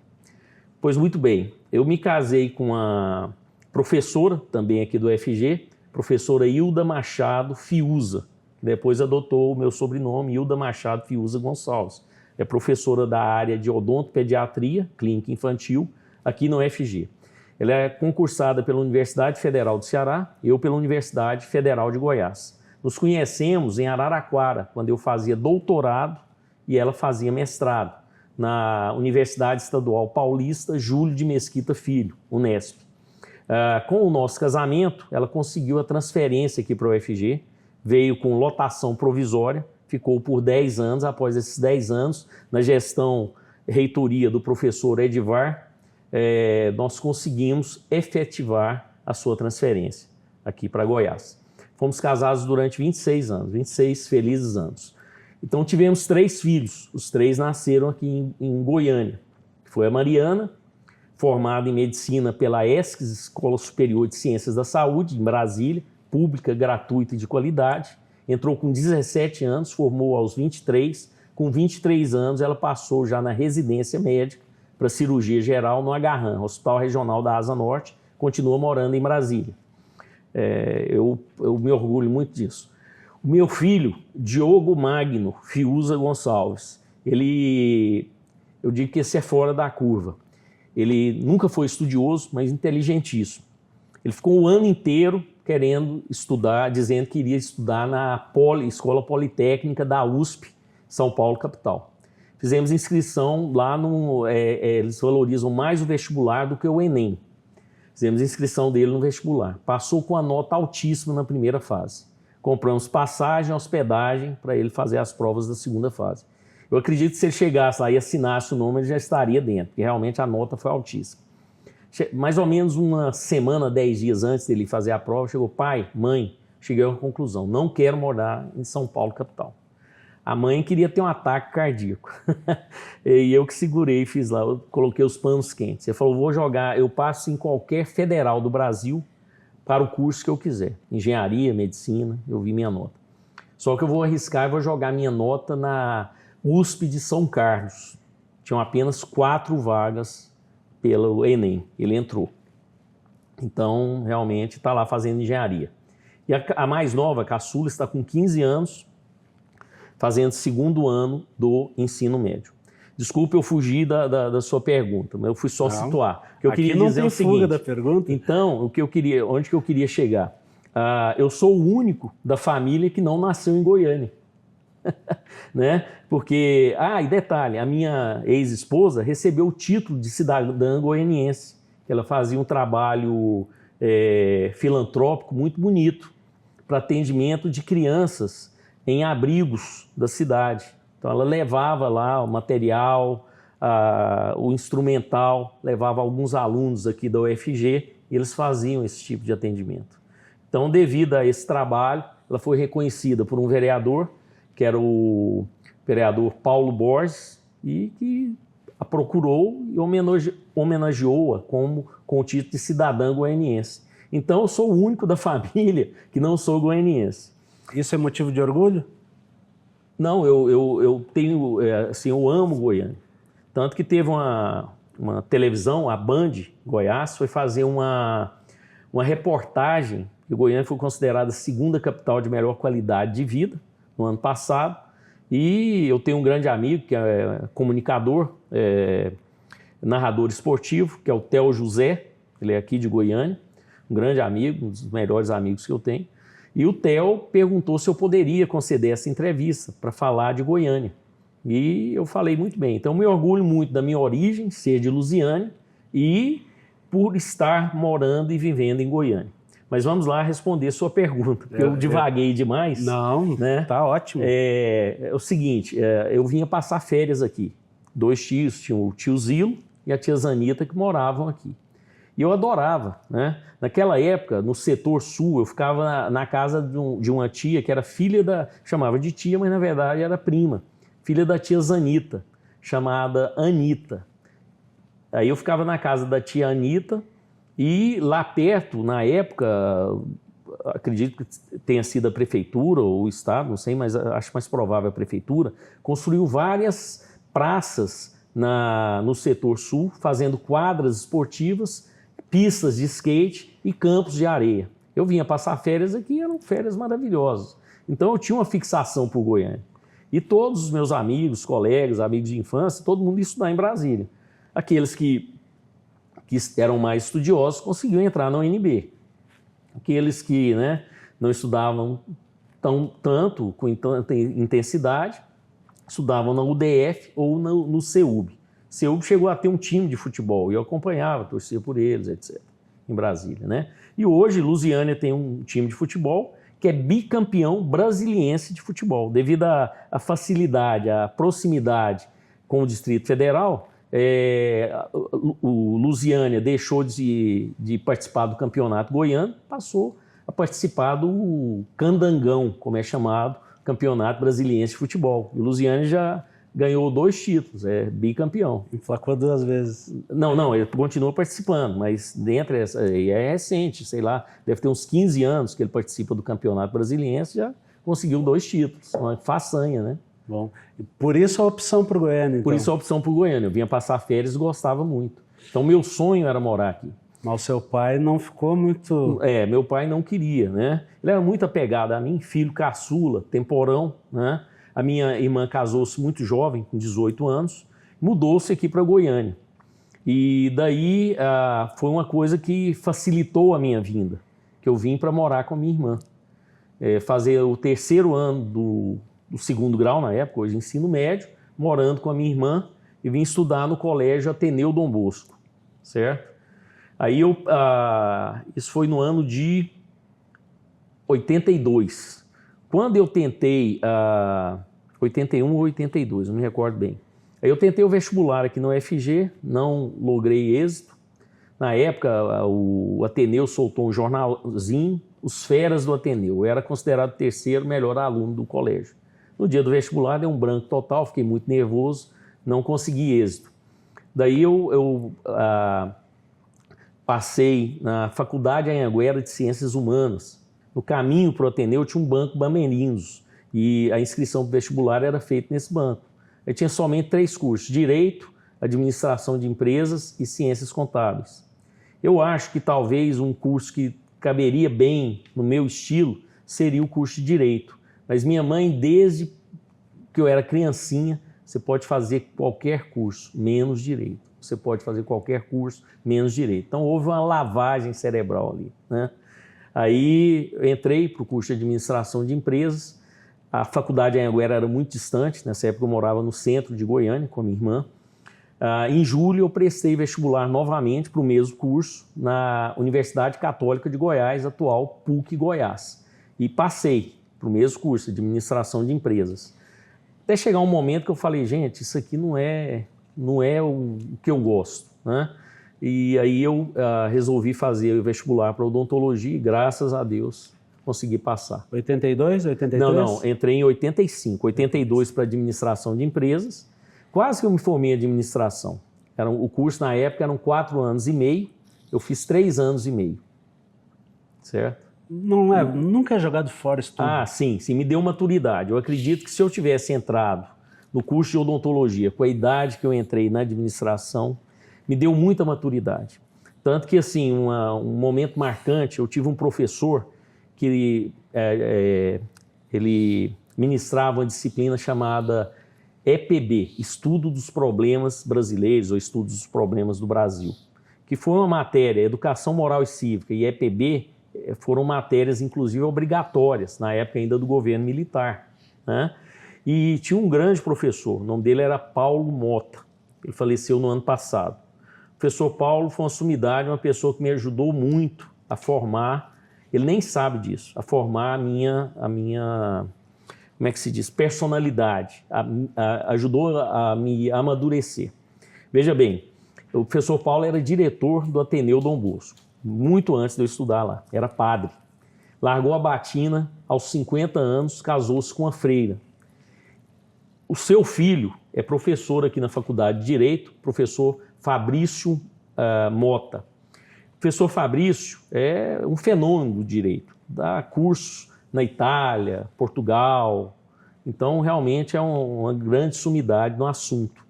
Pois muito bem, eu me casei com uma professora, também aqui do UFG, professora Hilda Machado Fiuza, que depois adotou o meu sobrenome, Hilda Machado Fiuza Gonçalves. É professora da área de odontopediatria, clínica infantil, aqui no UFG. Ela é concursada pela Universidade Federal do Ceará, eu pela Universidade Federal de Goiás. Nos conhecemos em Araraquara, quando eu fazia doutorado e ela fazia mestrado, na Universidade Estadual Paulista Júlio de Mesquita Filho, Unesp. Com o nosso casamento, ela conseguiu a transferência aqui para o UFG, veio com lotação provisória, ficou por 10 anos. Após esses 10 anos, na gestão reitoria do professor Edivar, nós conseguimos efetivar a sua transferência aqui para Goiás. Fomos casados durante 26 anos, 26 felizes anos. Então tivemos 3 filhos, os 3 nasceram aqui em Goiânia. Foi a Mariana, formada em medicina pela ESCS, Escola Superior de Ciências da Saúde, em Brasília, pública, gratuita e de qualidade. Entrou com 17 anos, formou aos 23. Com 23 anos, ela passou já na residência médica para cirurgia geral no Agarran, Hospital Regional da Asa Norte, continua morando em Brasília. Eu me orgulho muito disso. O meu filho, Diogo Magno Fiuza Gonçalves, eu digo que esse é fora da curva. Ele nunca foi estudioso, mas inteligentíssimo. Ele ficou o ano inteiro querendo estudar, dizendo que iria estudar na Escola Politécnica da USP, São Paulo, capital. Fizemos inscrição lá, eles valorizam mais o vestibular do que o Enem. Fizemos inscrição dele no vestibular. Passou com a nota altíssima na primeira fase. Compramos passagem, hospedagem para ele fazer as provas da segunda fase. Eu acredito que se ele chegasse lá e assinasse o nome, ele já estaria dentro, porque realmente a nota foi altíssima. Mais ou menos uma semana, 10 dias antes dele fazer a prova, chegou: pai, mãe, cheguei a uma conclusão, não quero morar em São Paulo, capital. A mãe queria ter um ataque cardíaco. E eu que segurei, fiz lá, eu coloquei os panos quentes. Ele falou: vou jogar, eu passo em qualquer federal do Brasil para o curso que eu quiser. Engenharia, medicina, eu vi minha nota. Só que eu vou arriscar e vou jogar minha nota na USP de São Carlos. Tinham apenas 4 vagas pelo Enem. Ele entrou. Então, realmente, está lá fazendo engenharia. E a mais nova, a caçula, está com 15 anos, fazendo segundo ano do ensino médio. Desculpe, eu fugi da sua pergunta, mas eu fui só situar. O que eu queria dizer é o seguinte. Fuga da pergunta. Então, onde que eu queria chegar? Eu sou o único da família que não nasceu em Goiânia. Né? Porque, e detalhe, a minha ex-esposa recebeu o título de cidadã goianiense. Ela fazia um trabalho filantrópico muito bonito para atendimento de crianças em abrigos da cidade. Então ela levava lá o material, o instrumental, levava alguns alunos aqui da UFG e eles faziam esse tipo de atendimento. Então, devido a esse trabalho, ela foi reconhecida por um vereador, que era o vereador Paulo Borges, e que a procurou e homenageou-a com o título de cidadã goianiense. Então, eu sou o único da família que não sou goianiense. Isso é motivo de orgulho? Não, eu tenho, assim, eu amo Goiânia. Tanto que teve uma televisão, a Band Goiás, foi fazer uma reportagem, que Goiânia foi considerada a segunda capital de melhor qualidade de vida no ano passado. E eu tenho um grande amigo, que é comunicador, narrador esportivo, que é o Theo José, ele é aqui de Goiânia, um grande amigo, um dos melhores amigos que eu tenho. E o Theo perguntou se eu poderia conceder essa entrevista para falar de Goiânia. E eu falei muito bem. Então, eu me orgulho muito da minha origem, ser de Lusiânia, e por estar morando e vivendo em Goiânia. Mas vamos lá responder sua pergunta, porque eu divaguei demais. Não, né? Tá ótimo. É o seguinte, eu vinha passar férias aqui. 2 tios, tinha o tio Zilo e a tia Zanita, que moravam aqui. E eu adorava, né? Naquela época, no setor sul, eu ficava na casa de uma tia que era filha chamava de tia, mas na verdade era prima, filha da tia Zanita, chamada Anita. Aí eu ficava na casa da tia Anita e lá perto, na época, acredito que tenha sido a prefeitura ou o estado, não sei, mas acho mais provável a prefeitura, construiu várias praças no setor sul, fazendo quadras esportivas, pistas de skate e campos de areia. Eu vinha passar férias aqui, eram férias maravilhosas. Então eu tinha uma fixação por Goiânia. E todos os meus amigos, colegas, amigos de infância, todo mundo ia estudar em Brasília. Aqueles que eram mais estudiosos conseguiam entrar na UNB. Aqueles que, né, não estudavam tanto, com tanta intensidade, estudavam na UDF ou no CEUB. CEUB chegou a ter um time de futebol e eu acompanhava, torcia por eles, etc., em Brasília, né? E hoje, Lusiânia tem um time de futebol que é bicampeão brasiliense de futebol. Devido à facilidade, à proximidade com o Distrito Federal, o Lusiânia deixou de participar do campeonato goiano, passou a participar do Candangão, como é chamado, Campeonato Brasiliense de Futebol. E o Lusiânia já ganhou 2 títulos, é bicampeão. Emplacou 2 vezes. Não, ele continua participando, mas dentro é recente, sei lá, deve ter uns 15 anos que ele participa do Campeonato Brasiliense, já conseguiu 2 títulos, uma façanha, né? Bom, por isso a opção por Goiânia, então. Por isso a opção por Goiânia, eu vinha passar férias e gostava muito. Então meu sonho era morar aqui. Mas o seu pai não ficou muito... Meu pai não queria, né? Ele era muito apegado a mim, filho caçula, temporão, né? A minha irmã casou-se muito jovem, com 18 anos, mudou-se aqui para Goiânia. E daí foi uma coisa que facilitou a minha vinda. Que que eu vim para morar com a minha irmã. Fazer o terceiro ano do segundo grau, na época, hoje ensino médio, morando com a minha irmã, e vim estudar no colégio Ateneu Dom Bosco, certo? Aí isso foi no ano de 82. Quando eu tentei, 81 ou 82, não me recordo bem. Aí eu tentei o vestibular aqui no UFG, não logrei êxito. Na época, o Ateneu soltou um jornalzinho, Os Feras do Ateneu. Eu era considerado o terceiro melhor aluno do colégio. No dia do vestibular, deu um branco total, fiquei muito nervoso, não consegui êxito. Daí eu passei na Faculdade Anhanguera de Ciências Humanas. No caminho para o Ateneu tinha um banco Bamerindos e a inscrição para o vestibular era feita nesse banco. Eu tinha somente 3 cursos: Direito, Administração de Empresas e Ciências Contábeis. Eu acho que talvez um curso que caberia bem no meu estilo seria o curso de Direito. Mas minha mãe, desde que eu era criancinha, você pode fazer qualquer curso, menos Direito. Você pode fazer qualquer curso, menos Direito. Então houve uma lavagem cerebral ali, né? Aí eu entrei para o curso de Administração de Empresas. A faculdade Anhanguera era muito distante, nessa época eu morava no centro de Goiânia com a minha irmã. Em julho eu prestei vestibular novamente para o mesmo curso na Universidade Católica de Goiás, atual PUC Goiás. E passei para o mesmo curso, Administração de Empresas. Até chegar um momento que eu falei, gente, isso aqui não é o que eu gosto, né? E aí eu resolvi fazer o vestibular para odontologia e, graças a Deus, consegui passar. 82, 83? Não, entrei em 85. 82 para administração de empresas. Quase que eu me formei em administração. O curso, na época, eram 4 anos e meio. Eu fiz 3 anos e meio. Certo? Nunca é jogado fora isso tudo. Sim, me deu maturidade. Eu acredito que se eu tivesse entrado no curso de odontologia com a idade que eu entrei na administração, me deu muita maturidade. Tanto que, assim, um momento marcante, eu tive um professor que ele ministrava uma disciplina chamada EPB, Estudo dos Problemas Brasileiros, ou Estudo dos Problemas do Brasil, que foi uma matéria, Educação Moral e Cívica, e EPB foram matérias, inclusive, obrigatórias, na época ainda do governo militar, né? E tinha um grande professor, o nome dele era Paulo Mota, ele faleceu no ano passado. O professor Paulo foi uma sumidade, uma pessoa que me ajudou muito a formar, ele nem sabe disso, a formar a minha como é que se diz, personalidade, ajudou a me amadurecer. Veja bem, o professor Paulo era diretor do Ateneu Dom Bosco, muito antes de eu estudar lá, era padre. Largou a batina aos 50 anos, casou-se com uma freira. O seu filho é professor aqui na Faculdade de Direito, professor Fabrício Mota. O professor Fabrício é um fenômeno do direito, dá cursos na Itália, Portugal. Então, realmente é uma grande sumidade no assunto.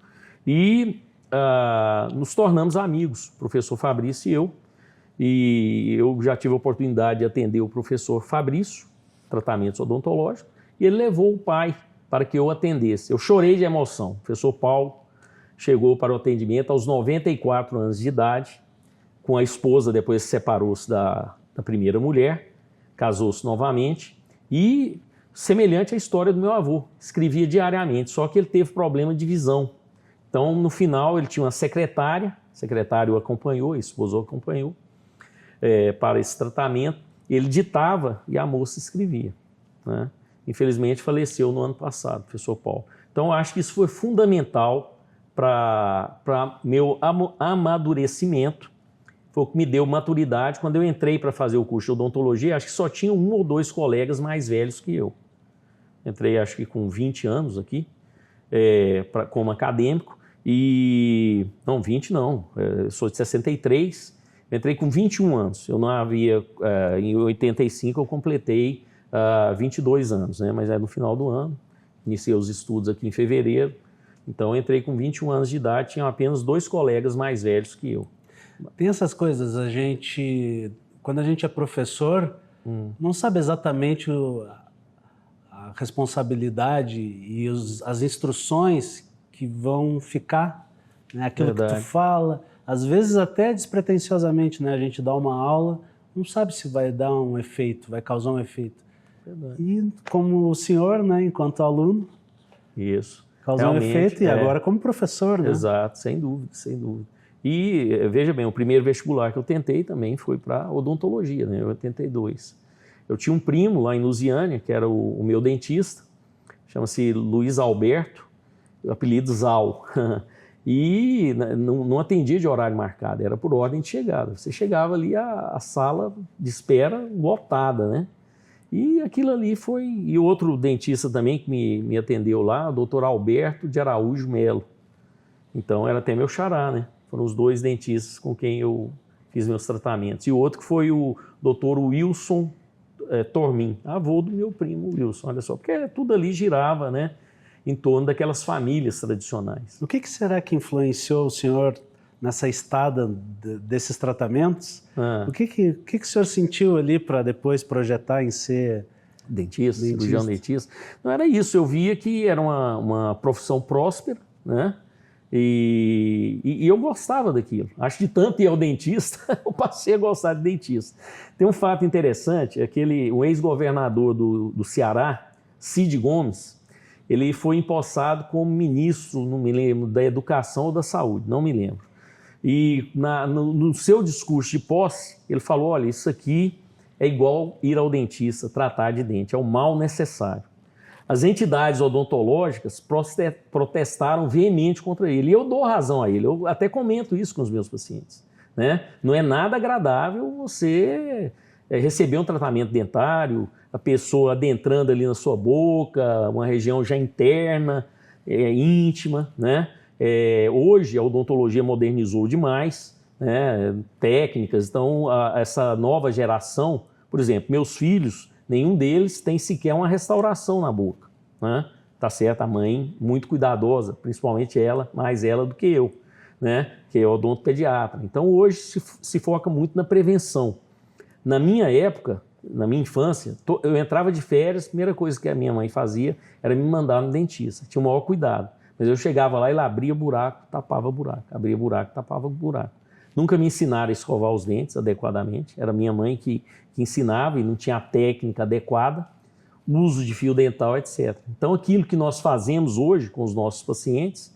E nos tornamos amigos, o professor Fabrício e eu. E eu já tive a oportunidade de atender o professor Fabrício, tratamentos odontológicos, e ele levou o pai para que eu atendesse. Eu chorei de emoção. O professor Paulo chegou para o atendimento aos 94 anos de idade, com a esposa, depois separou-se da primeira mulher, casou-se novamente e, semelhante à história do meu avô, escrevia diariamente, só que ele teve problema de visão. Então, no final, ele tinha uma secretária, o secretário o acompanhou, a esposa o acompanhou para esse tratamento, ele ditava e a moça escrevia, né? Infelizmente, faleceu no ano passado, professor Paulo. Então, eu acho que isso foi fundamental para meu amadurecimento, foi o que me deu maturidade. Quando eu entrei para fazer o curso de odontologia, acho que só tinha 1 ou 2 colegas mais velhos que eu. Entrei, acho que com 20 anos aqui, como acadêmico, e... Não, 20 não, eu sou de 63, entrei com 21 anos. Eu não havia... Em 85 eu completei 22 anos, né? Mas no final do ano, iniciei os estudos aqui em fevereiro, então eu entrei com 21 anos de idade, tinha apenas 2 colegas mais velhos que eu. Tem essas coisas, quando a gente é professor, não sabe exatamente a responsabilidade e as instruções que vão ficar, né? Aquilo que tu fala, às vezes até despretensiosamente, né? A gente dá uma aula, não sabe se vai dar um efeito, vai causar um efeito. Verdade. E como o senhor, né, enquanto aluno, Isso. causou um efeito, e agora como professor, né? Exato, sem dúvida, sem dúvida. E veja bem, o primeiro vestibular que eu tentei também foi para odontologia, né, em 82. Eu tinha um primo lá em Lusiânia, que era o meu dentista, chama-se Luiz Alberto, o apelido Zal. E não atendia de horário marcado, era por ordem de chegada. Você chegava ali, a sala de espera lotada, né? E aquilo ali foi... E outro dentista também que me atendeu lá, o doutor Alberto de Araújo Melo. Então era até meu xará, né? Foram os dois dentistas com quem eu fiz meus tratamentos. E o outro que foi o doutor Wilson Tormin, avô do meu primo Wilson, olha só. Porque tudo ali girava, né? Em torno daquelas famílias tradicionais. O que será que influenciou o senhor nessa estada desses tratamentos? O que o senhor sentiu ali para depois projetar em ser dentista, cirurgião dentista? Não era isso, eu via que era uma profissão próspera, né? E eu gostava daquilo. Acho que de tanto ir ao dentista, eu passei a gostar de dentista. Tem um fato interessante, o ex-governador do Ceará, Cid Gomes, ele foi empossado como ministro, não me lembro, da Educação ou da Saúde, não me lembro. E no seu discurso de posse, ele falou, olha, isso aqui é igual ir ao dentista, tratar de dente, é o mal necessário. As entidades odontológicas protestaram veemente contra ele, e eu dou razão a ele, eu até comento isso com os meus pacientes, né? Não é nada agradável você receber um tratamento dentário, a pessoa adentrando ali na sua boca, uma região já interna, íntima, né? Hoje a odontologia modernizou demais, né? Técnicas, então essa nova geração, por exemplo, meus filhos, nenhum deles tem sequer uma restauração na boca, né? Tá certo, a mãe muito cuidadosa, principalmente ela, mais ela do que eu, né? Que é odontopediatra. Então hoje se foca muito na prevenção. Na minha época, na minha infância, eu entrava de férias, a primeira coisa que a minha mãe fazia era me mandar no dentista. Tinha o maior cuidado. Mas eu chegava lá e ela abria buraco, tapava buraco, abria buraco, tapava buraco. Nunca me ensinaram a escovar os dentes adequadamente. Era minha mãe que ensinava e não tinha a técnica adequada, uso de fio dental, etc. Então aquilo que nós fazemos hoje com os nossos pacientes,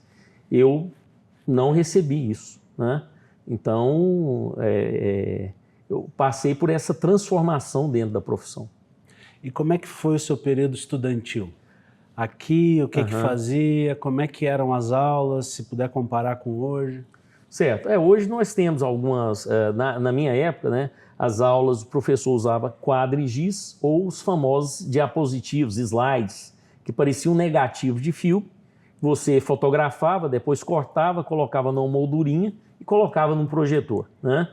eu não recebi isso, né? Então, eu passei por essa transformação dentro da profissão. E como é que foi o seu período estudantil? Aqui, o que fazia, como é que eram as aulas, se puder comparar com hoje? Certo. Hoje nós temos algumas, na minha época, né, as aulas o professor usava quadrigiz ou os famosos diapositivos, slides, que pareciam negativos de fio. Você fotografava, depois cortava, colocava numa moldurinha e colocava num projetor, né?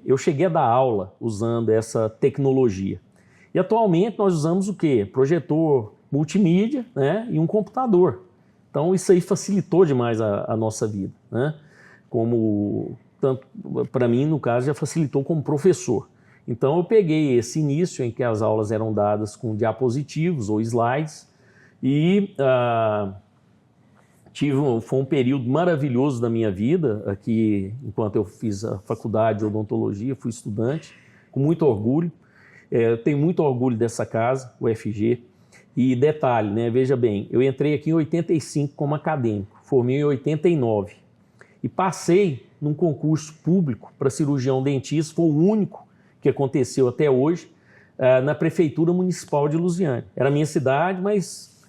Eu cheguei a dar aula usando essa tecnologia. E atualmente nós usamos o quê? Projetor multimídia, né? E um computador. Então isso aí facilitou demais a nossa vida, né? Tanto para mim, no caso, já facilitou como professor. Então eu peguei esse início em que as aulas eram dadas com diapositivos ou slides e foi um período maravilhoso da minha vida, aqui, enquanto eu fiz a faculdade de odontologia, fui estudante, com muito orgulho. Eu tenho muito orgulho dessa casa, o UFG. E detalhe, né, veja bem, eu entrei aqui em 85 como acadêmico, formei em 89 e passei num concurso público para cirurgião dentista, foi o único que aconteceu até hoje, na Prefeitura Municipal de Lusiânia. Era a minha cidade, mas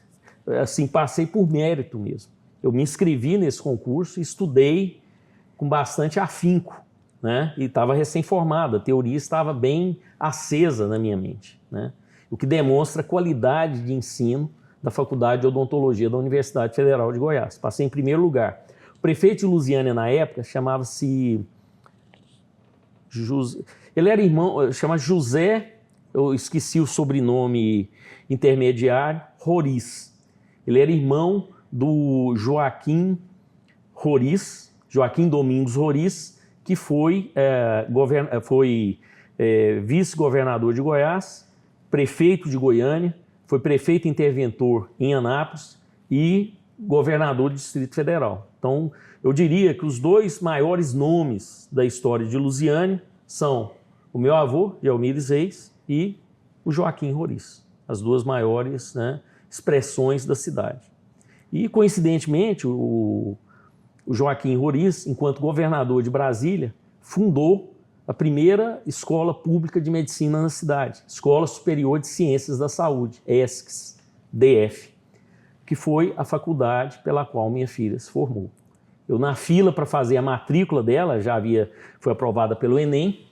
assim, passei por mérito mesmo. Eu me inscrevi nesse concurso e estudei com bastante afinco, né? E estava recém-formado, a teoria estava bem acesa na minha mente, né? O que demonstra a qualidade de ensino da Faculdade de Odontologia da Universidade Federal de Goiás. Passei em primeiro lugar. O prefeito de Lusiânia na época chamava-se... Ele era irmão, chama José, eu esqueci o sobrenome intermediário, Roriz. Ele era irmão do Joaquim Roriz, Joaquim Domingos Roriz, que foi vice-governador de Goiás, prefeito de Goiânia, foi prefeito interventor em Anápolis e governador do Distrito Federal. Então, eu diria que os dois maiores nomes da história de Lusiânia são o meu avô, Elmires Reis, e o Joaquim Roriz, as duas maiores, né, expressões da cidade. E, coincidentemente, o Joaquim Roriz, enquanto governador de Brasília, fundou a primeira escola pública de medicina na cidade, Escola Superior de Ciências da Saúde, ESCS, DF, que foi a faculdade pela qual minha filha se formou. Eu, na fila para fazer a matrícula dela, foi aprovada pelo Enem,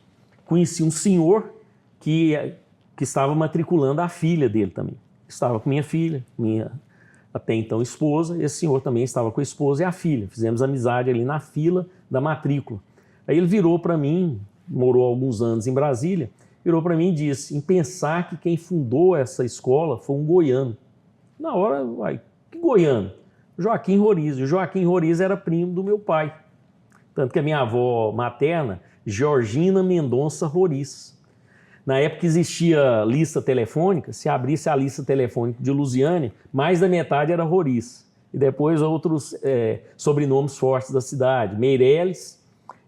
conheci um senhor que estava matriculando a filha dele também. Estava com minha filha, minha até então esposa, esse senhor também estava com a esposa e a filha. Fizemos amizade ali na fila da matrícula. Aí ele virou para mim, morou alguns anos em Brasília, virou para mim e disse, em pensar que quem fundou essa escola foi um goiano. Na hora, que goiano? Joaquim Roriz. O Joaquim Roriz era primo do meu pai. Tanto que a minha avó materna, Georgina Mendonça Roriz. Na época existia lista telefônica, se abrisse a lista telefônica de Lusiânia, mais da metade era Roriz. E depois outros sobrenomes fortes da cidade, Meireles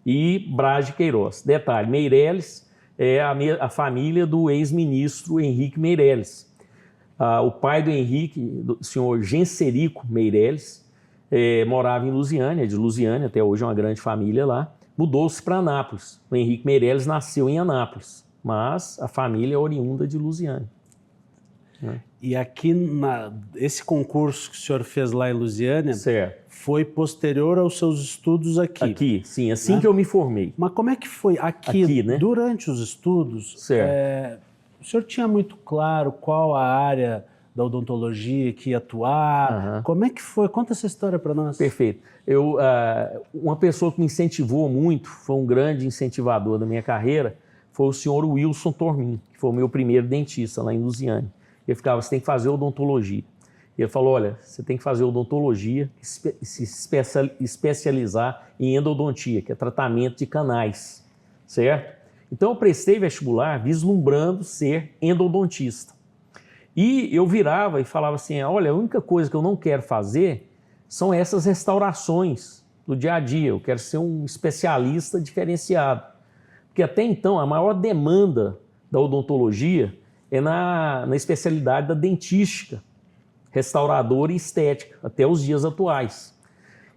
e Braz de Queiroz. Detalhe, Meireles é a família do ex-ministro Henrique Meireles. O pai do Henrique, o senhor Genserico Meireles, morava em Lusiânia, de Lusiânia, até hoje é uma grande família lá, mudou-se para Anápolis. O Henrique Meireles nasceu em Anápolis, mas a família é oriunda de Lusiânia. E aqui, esse concurso que o senhor fez lá em Lusiânia, certo, foi posterior aos seus estudos aqui? Aqui, sim, assim, né, que eu me formei. Mas como é que foi aqui né? Durante os estudos? Certo. O senhor tinha muito claro qual a área da odontologia que ia atuar? Como é que foi? Conta essa história para nós. Perfeito. Uma pessoa que me incentivou muito, foi um grande incentivador da minha carreira, foi o senhor Wilson Tormin, que foi o meu primeiro dentista lá em Lusiânia. Ele ficava, você tem que fazer odontologia. E ele falou, olha, você tem que fazer odontologia e se especializar em endodontia, que é tratamento de canais, certo? Então eu prestei vestibular vislumbrando ser endodontista. E eu virava e falava assim, olha, a única coisa que eu não quero fazer são essas restaurações do dia a dia, eu quero ser um especialista diferenciado. Porque até então a maior demanda da odontologia é na especialidade da dentística, restauradora e estética, até os dias atuais.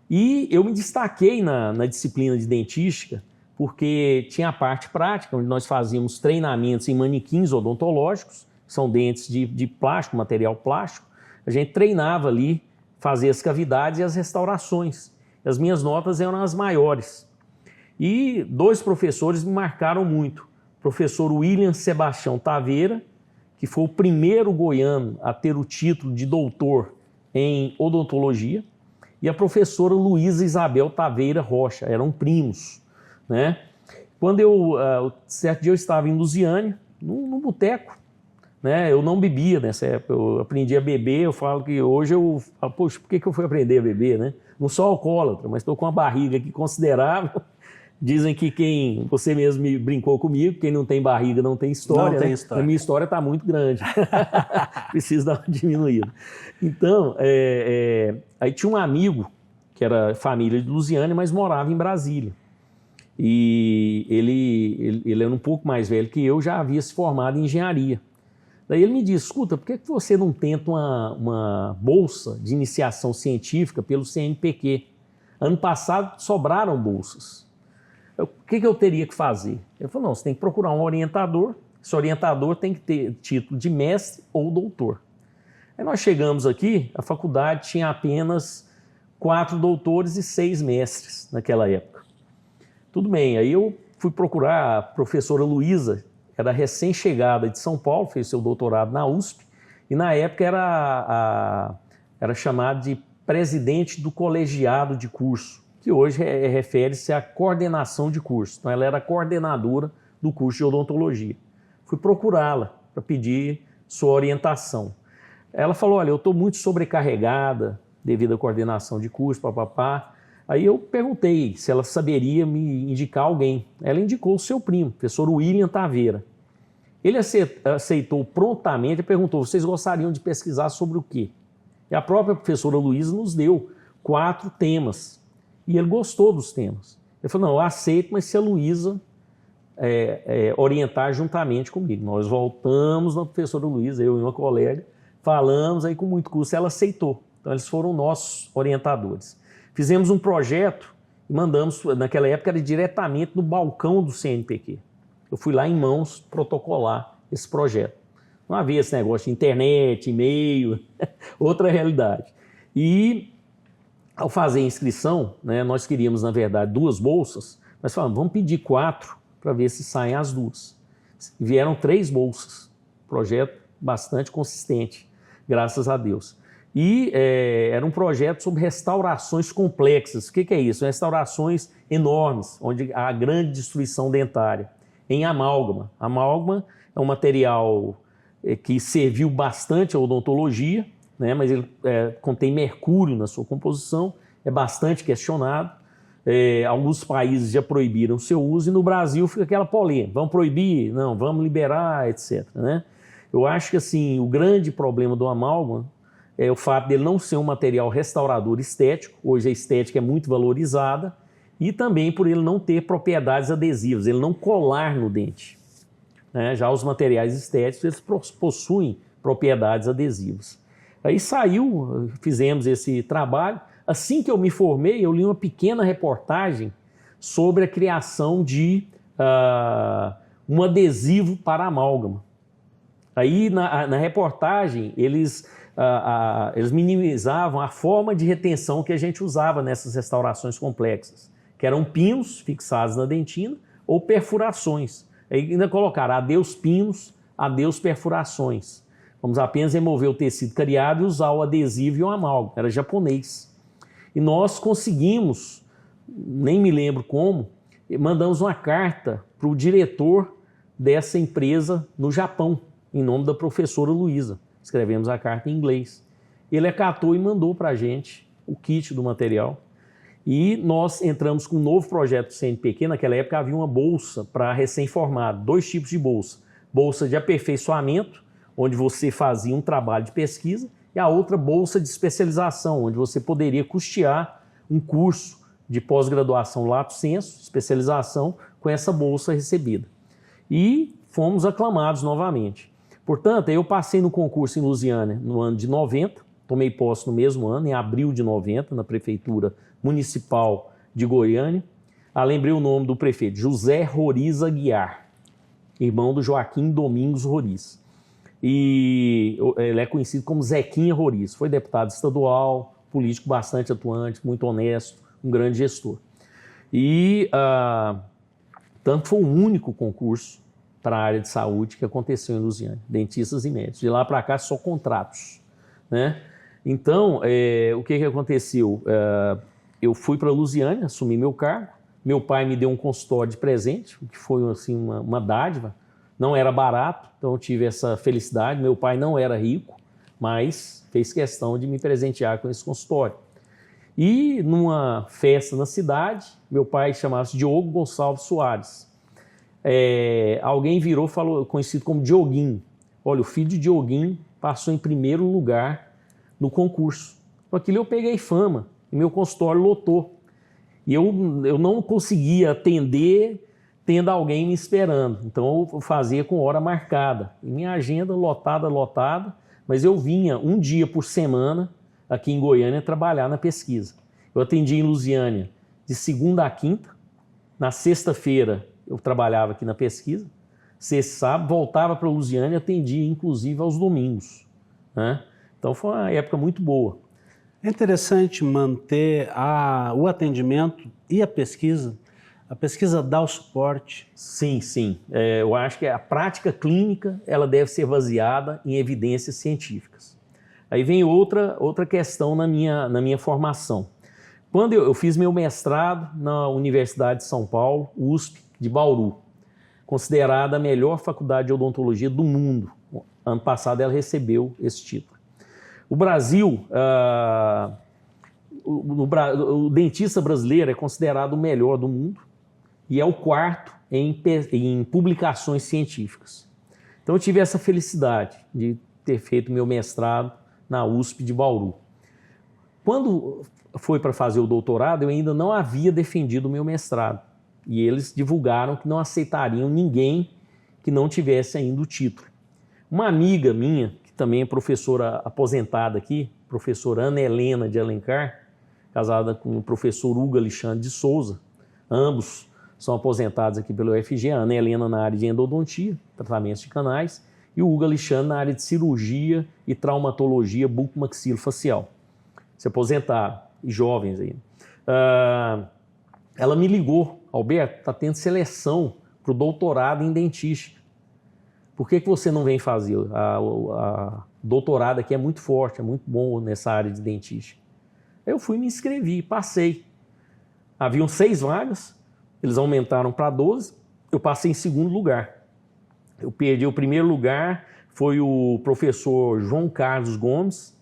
E eu me destaquei na disciplina de dentística, porque tinha a parte prática, onde nós fazíamos treinamentos em manequins odontológicos, são dentes de plástico, material plástico. A gente treinava ali, fazia as cavidades e as restaurações. As minhas notas eram as maiores. E dois professores me marcaram muito. O professor William Sebastião Taveira, que foi o primeiro goiano a ter o título de doutor em odontologia, e a professora Luísa Isabel Taveira Rocha, eram primos, né? Quando certo dia eu estava em Lusiânia, num boteco, né? Eu não bebia nessa época, eu aprendi a beber, eu falo que hoje eu falo, poxa, por que eu fui aprender a beber, né? Não sou alcoólatra, mas estou com uma barriga aqui considerável. Dizem que você mesmo brincou comigo, quem não tem barriga não tem história. Não tem história. A minha história está muito grande. Preciso dar uma diminuída. Então, aí tinha um amigo, que era família de Lusiânia, mas morava em Brasília. E ele era um pouco mais velho que eu, já havia se formado em engenharia. Daí ele me disse, escuta, por que você não tenta uma bolsa de iniciação científica pelo CNPq? Ano passado sobraram bolsas. O que eu teria que fazer? Ele falou, não, você tem que procurar um orientador, esse orientador tem que ter título de mestre ou doutor. Aí nós chegamos aqui, a faculdade tinha apenas 4 doutores e 6 mestres naquela época. Tudo bem, aí eu fui procurar a professora Luísa, era recém-chegada de São Paulo, fez seu doutorado na USP, e na época era chamada de presidente do colegiado de curso, que hoje refere-se à coordenação de curso. Então, ela era coordenadora do curso de odontologia. Fui procurá-la para pedir sua orientação. Ela falou, olha, eu estou muito sobrecarregada devido à coordenação de curso, papapá. Aí eu perguntei se ela saberia me indicar alguém. Ela indicou o seu primo, professor William Taveira. Ele aceitou prontamente e perguntou, vocês gostariam de pesquisar sobre o quê? E a própria professora Luísa nos deu 4 temas. E ele gostou dos temas. Ele falou, não, eu aceito, mas se a Luísa orientar juntamente comigo. Nós voltamos na professora Luísa, eu e uma colega, falamos, aí com muito custo ela aceitou. Então eles foram nossos orientadores. Fizemos um projeto e mandamos, naquela época era diretamente no balcão do CNPq. Eu fui lá em mãos protocolar esse projeto. Não havia esse negócio de internet, e-mail, outra realidade. E ao fazer a inscrição, né, nós queríamos, na verdade, 2 bolsas, mas falamos, vamos pedir 4 para ver se saem as 2. Vieram 3 bolsas, projeto bastante consistente, graças a Deus. E era um projeto sobre restaurações complexas. O que é isso? Restaurações enormes, onde há grande destruição dentária, em amálgama. Amálgama é um material que serviu bastante à odontologia, né, mas ele contém mercúrio na sua composição, é bastante questionado. Alguns países já proibiram o seu uso e no Brasil fica aquela polêmica. Vamos proibir? Não, vamos liberar, etc. Né? Eu acho que assim, o grande problema do amálgama é o fato dele não ser um material restaurador estético. Hoje a estética é muito valorizada e também por ele não ter propriedades adesivas, ele não colar no dente. Né? Já os materiais estéticos, eles possuem propriedades adesivas. Aí fizemos esse trabalho. Assim que eu me formei, eu li uma pequena reportagem sobre a criação de um adesivo para amálgama. Aí na reportagem eles minimizavam a forma de retenção que a gente usava nessas restaurações complexas, que eram pinos fixados na dentina ou perfurações. Aí ainda colocaram adeus pinos, adeus perfurações. Vamos apenas remover o tecido cariado e usar o adesivo e o amálgama. Era japonês. E nós conseguimos, nem me lembro como, mandamos uma carta para o diretor dessa empresa no Japão, em nome da professora Luísa. Escrevemos a carta em inglês. Ele acatou e mandou para a gente o kit do material. E nós entramos com um novo projeto do CNPq. Naquela época havia uma bolsa para recém-formado, 2 tipos de bolsa. Bolsa de aperfeiçoamento, onde você fazia um trabalho de pesquisa, e a outra bolsa de especialização, onde você poderia custear um curso de pós-graduação lato sensu, especialização, com essa bolsa recebida. E fomos aclamados novamente. Portanto, eu passei no concurso em Lusiânia no ano de 90, tomei posse no mesmo ano, em abril de 90, na Prefeitura Municipal de Goiânia. Lembrei o nome do prefeito, José Roriz Aguiar, irmão do Joaquim Domingos Roriz. E ele é conhecido como Zequinha Roriz. Foi deputado estadual, político bastante atuante, muito honesto, um grande gestor. E tanto foi o único concurso para a área de saúde que aconteceu em Lusiânia, dentistas e médicos. De lá para cá, só contratos. Né? Então, o que aconteceu? Eu fui para Lusiânia, assumi meu cargo. Meu pai me deu um consultório de presente, o que foi assim, uma dádiva. Não era barato, então eu tive essa felicidade. Meu pai não era rico, mas fez questão de me presentear com esse consultório. E numa festa na cidade, meu pai chamava-se Diogo Gonçalves Soares. Alguém virou, falou, conhecido como Dioguinho. Olha, o filho de Dioguinho passou em primeiro lugar no concurso. Com aquilo eu peguei fama e meu consultório lotou. E eu não conseguia atender tendo alguém me esperando. Então eu fazia com hora marcada. E minha agenda lotada, mas eu vinha um dia por semana aqui em Goiânia trabalhar na pesquisa. Eu atendia em Lusiânia de segunda a quinta. Na sexta-feira eu trabalhava aqui na pesquisa. Sexta e sábado voltava para Lusiânia e atendia inclusive aos domingos. Né? Então foi uma época muito boa. É interessante manter o atendimento e a pesquisa. A pesquisa dá o suporte? Sim, sim. Eu acho que a prática clínica ela deve ser baseada em evidências científicas. Aí vem outra questão na minha formação. Quando eu fiz meu mestrado na Universidade de São Paulo, USP, de Bauru, considerada a melhor faculdade de odontologia do mundo. Ano passado ela recebeu esse título. O Brasil, o dentista brasileiro é considerado o melhor do mundo e é o 4º em publicações científicas. Então eu tive essa felicidade de ter feito meu mestrado na USP de Bauru. Quando foi para fazer o doutorado, eu ainda não havia defendido o meu mestrado. E eles divulgaram que não aceitariam ninguém que não tivesse ainda o título. Uma amiga minha, que também é professora aposentada aqui, professora Ana Helena de Alencar, casada com o professor Hugo Alexandre de Souza, ambos são aposentados aqui pelo UFG, a Ana Helena na área de endodontia, tratamentos de canais, e o Hugo Alexandre na área de cirurgia e traumatologia bucomaxilofacial. Se aposentaram, e jovens ainda. Ela me ligou, Alberto, está tendo seleção para o doutorado em dentística. Por que você não vem fazer? A doutorado aqui é muito forte, é muito bom nessa área de dentística. Eu fui me inscrevi, passei. Haviam 6 vagas, eles aumentaram para 12, eu passei em segundo lugar. Eu perdi o primeiro lugar, foi o professor João Carlos Gomes.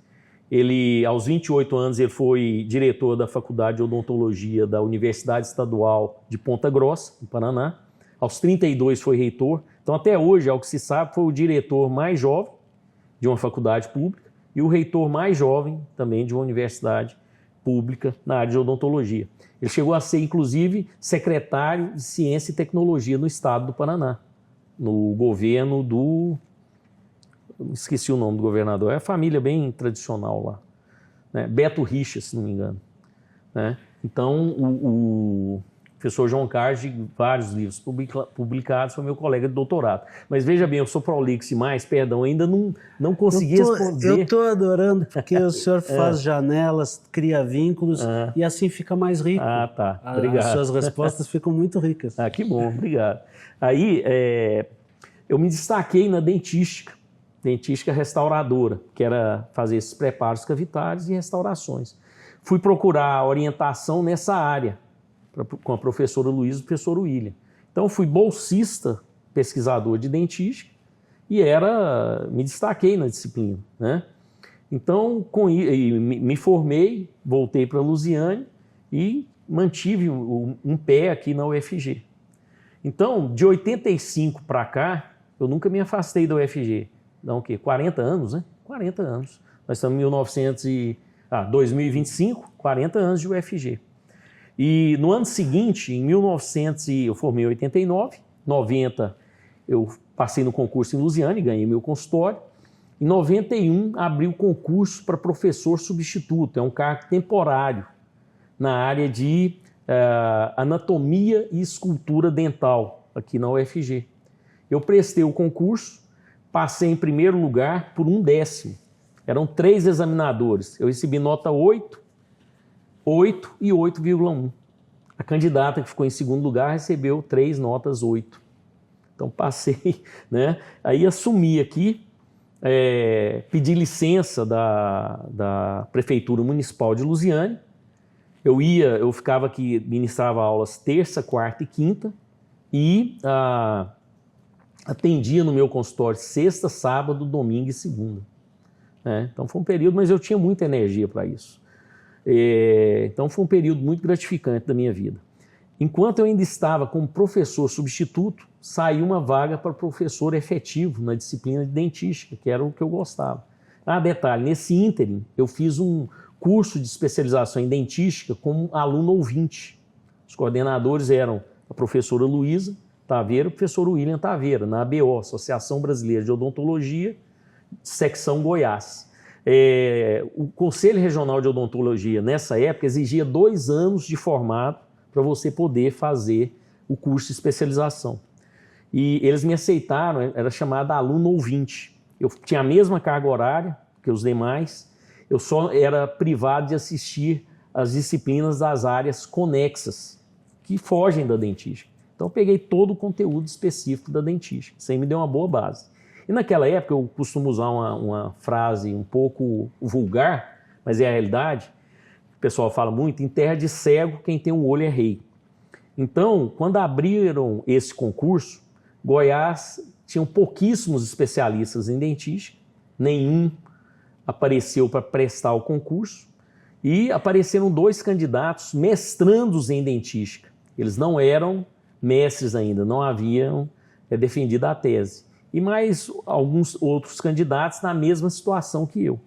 Ele, aos 28 anos, ele foi diretor da Faculdade de Odontologia da Universidade Estadual de Ponta Grossa, no Paraná. Aos 32 foi reitor. Então, até hoje, ao que se sabe, foi o diretor mais jovem de uma faculdade pública e o reitor mais jovem também de uma universidade pública na área de odontologia. Ele chegou a ser, inclusive, secretário de Ciência e Tecnologia no estado do Paraná, no governo do... esqueci o nome do governador, é a família bem tradicional lá, né? Beto Richa, se não me engano, né? Então, o professor João Carlos, de vários livros publicados, foi meu colega de doutorado. Mas veja bem, eu sou prolixo demais, perdão, ainda não consegui responder. Eu estou adorando, porque o senhor faz janelas, cria vínculos e assim fica mais rico. Ah, tá, obrigado. As suas respostas ficam muito ricas. Ah, que bom, obrigado. Aí, eu me destaquei na dentística restauradora, que era fazer esses preparos cavitários e restaurações. Fui procurar orientação nessa área, com a professora Luísa e o professor William. Então, fui bolsista, pesquisador de dentística, e me destaquei na disciplina, né? Então, me formei, voltei para Lusiânia e mantive um pé aqui na UFG. Então, de 85 para cá, eu nunca me afastei da UFG. Então, o quê? 40 anos, né? 40 anos. Nós estamos em 2025, 40 anos de UFG. E no ano seguinte, em 1900, eu formei em 89, 90 eu passei no concurso em Lusiânia e ganhei meu consultório. Em 91, abri o concurso para professor substituto, é um cargo temporário na área de anatomia e escultura dental, aqui na UFG. Eu prestei o concurso, passei em primeiro lugar por 1/10. Eram 3 examinadores. Eu recebi nota 8, 8 e 8,1. A candidata que ficou em segundo lugar recebeu 3 notas 8. Então passei, né? Aí assumi aqui, pedi licença da Prefeitura Municipal de Lusiânia. Eu ficava aqui, ministrava aulas terça, quarta e quinta e atendia no meu consultório sexta, sábado, domingo e segunda. Né? Então foi um período, mas eu tinha muita energia para isso. Então foi um período muito gratificante da minha vida. Enquanto eu ainda estava como professor substituto, saiu uma vaga para professor efetivo na disciplina de dentística, que era o que eu gostava. Detalhe, nesse ínterim eu fiz um curso de especialização em dentística como aluno ouvinte. Os coordenadores eram a professora Luísa Taveira e o professor William Taveira, na ABO, Associação Brasileira de Odontologia, secção Goiás. O Conselho Regional de Odontologia, nessa época, exigia 2 anos de formado para você poder fazer o curso de especialização. E eles me aceitaram, era chamado aluno ouvinte. Eu tinha a mesma carga horária que os demais, eu só era privado de assistir às disciplinas das áreas conexas, que fogem da dentística. Então eu peguei todo o conteúdo específico da dentística, isso aí me deu uma boa base. E naquela época eu costumo usar uma frase um pouco vulgar, mas é a realidade, o pessoal fala muito, em terra de cego quem tem um olho é rei. Então, quando abriram esse concurso, Goiás tinham pouquíssimos especialistas em dentística, nenhum apareceu para prestar o concurso, e apareceram 2 candidatos mestrandos em dentística. Eles não eram mestres ainda, não haviam defendido a tese. E mais alguns outros candidatos na mesma situação que eu.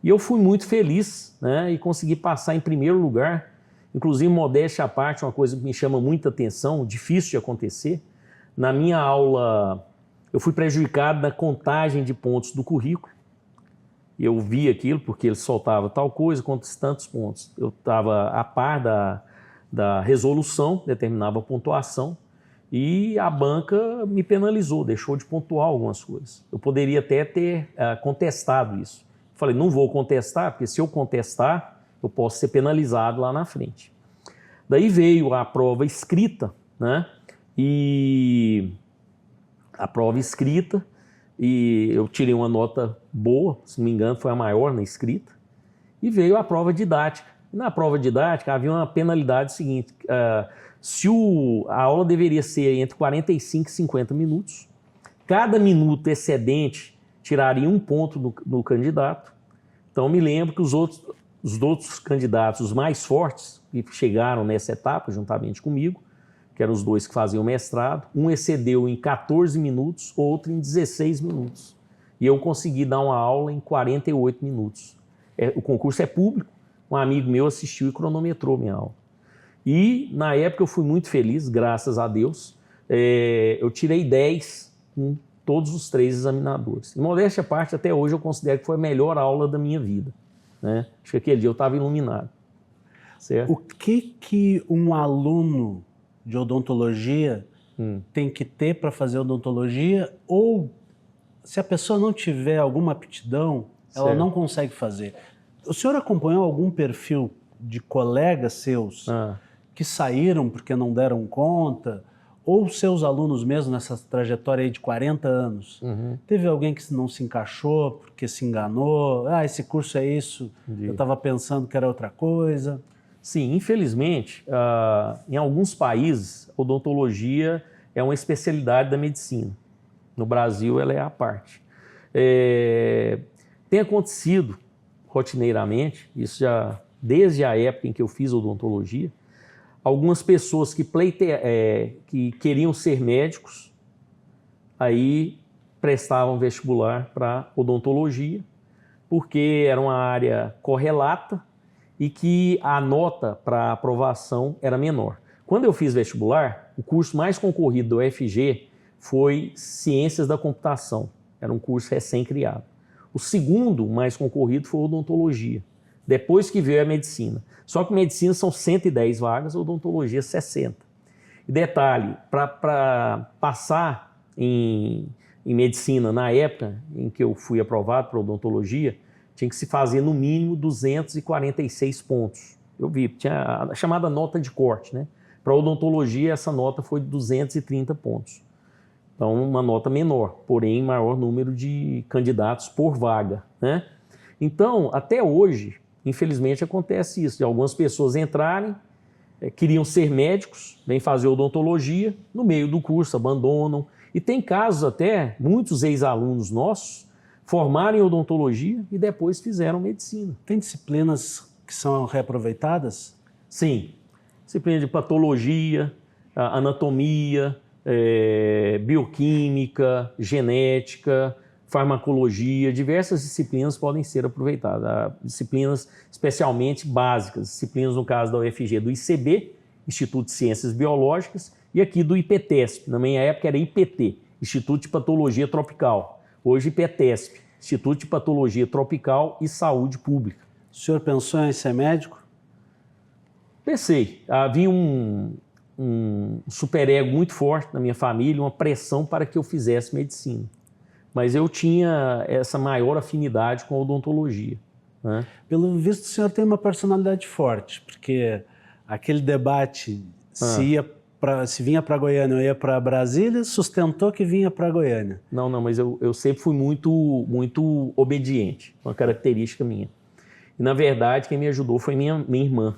E eu fui muito feliz, né, e consegui passar em primeiro lugar. Inclusive, modéstia à parte, uma coisa que me chama muita atenção, difícil de acontecer. Na minha aula, eu fui prejudicado na contagem de pontos do currículo. Eu vi aquilo, porque ele soltava tal coisa, quantos tantos pontos. Eu estava a par da resolução, determinava a pontuação, e a banca me penalizou, deixou de pontuar algumas coisas. Eu poderia até ter contestado isso. Falei, não vou contestar, porque se eu contestar, eu posso ser penalizado lá na frente. Daí veio a prova escrita, né? E a prova escrita, e eu tirei uma nota boa, se não me engano, foi a maior na escrita, e veio a prova didática. Na prova didática havia uma penalidade seguinte, a aula deveria ser entre 45 e 50 minutos, cada minuto excedente tiraria um ponto do candidato. Então me lembro que os outros candidatos, os mais fortes, que chegaram nessa etapa juntamente comigo, que eram os dois que faziam mestrado, um excedeu em 14 minutos, outro em 16 minutos. E eu consegui dar uma aula em 48 minutos. O concurso é público, um amigo meu assistiu e cronometrou minha aula. E, na época, eu fui muito feliz, graças a Deus. Eu tirei 10 com todos os 3 examinadores. Em modéstia à parte, até hoje eu considero que foi a melhor aula da minha vida, né? Acho que aquele dia eu estava iluminado. Certo? O que um aluno de odontologia tem que ter para fazer odontologia, ou se a pessoa não tiver alguma aptidão, ela não consegue fazer? O senhor acompanhou algum perfil de colegas seus que saíram porque não deram conta, ou seus alunos mesmo nessa trajetória aí de 40 anos? Teve alguém que não se encaixou porque se enganou? Esse curso é isso, eu estava pensando que era outra coisa. Sim, infelizmente, em alguns países, a odontologia é uma especialidade da medicina. No Brasil, ela é à parte. Tem acontecido rotineiramente, isso já desde a época em que eu fiz odontologia, algumas pessoas que queriam ser médicos, aí prestavam vestibular para odontologia, porque era uma área correlata, e que a nota para aprovação era menor. Quando eu fiz vestibular, o curso mais concorrido do UFG foi Ciências da Computação. Era um curso recém-criado. O segundo mais concorrido foi Odontologia, depois que veio a Medicina. Só que Medicina são 110 vagas, Odontologia 60. E detalhe, para passar em Medicina, na época em que eu fui aprovado para Odontologia, tinha que se fazer no mínimo 246 pontos. Eu vi, tinha a chamada nota de corte, né? Para odontologia, essa nota foi de 230 pontos. Então, uma nota menor, porém maior número de candidatos por vaga, né? Então, até hoje, infelizmente, acontece isso, de algumas pessoas entrarem, queriam ser médicos, vêm fazer odontologia, no meio do curso abandonam. E tem casos até, muitos ex-alunos nossos, formaram em odontologia e depois fizeram medicina. Tem disciplinas que são reaproveitadas? Sim. Disciplina de patologia, anatomia, bioquímica, genética, farmacologia, diversas disciplinas podem ser aproveitadas. Disciplinas especialmente básicas, disciplinas no caso da UFG do ICB, Instituto de Ciências Biológicas, e aqui do IPTESP, na minha época era IPT, Instituto de Patologia Tropical. Hoje, IPTESP, Instituto de Patologia Tropical e Saúde Pública. O senhor pensou em ser médico? Pensei. Havia um superego muito forte na minha família, uma pressão para que eu fizesse medicina. Mas eu tinha essa maior afinidade com a odontologia, né? Pelo visto, o senhor tem uma personalidade forte, porque aquele debate se vinha para Goiânia ou ia para Brasília, sustentou que vinha para Goiânia. Não, mas eu sempre fui muito obediente, uma característica minha. E, na verdade, quem me ajudou foi minha irmã.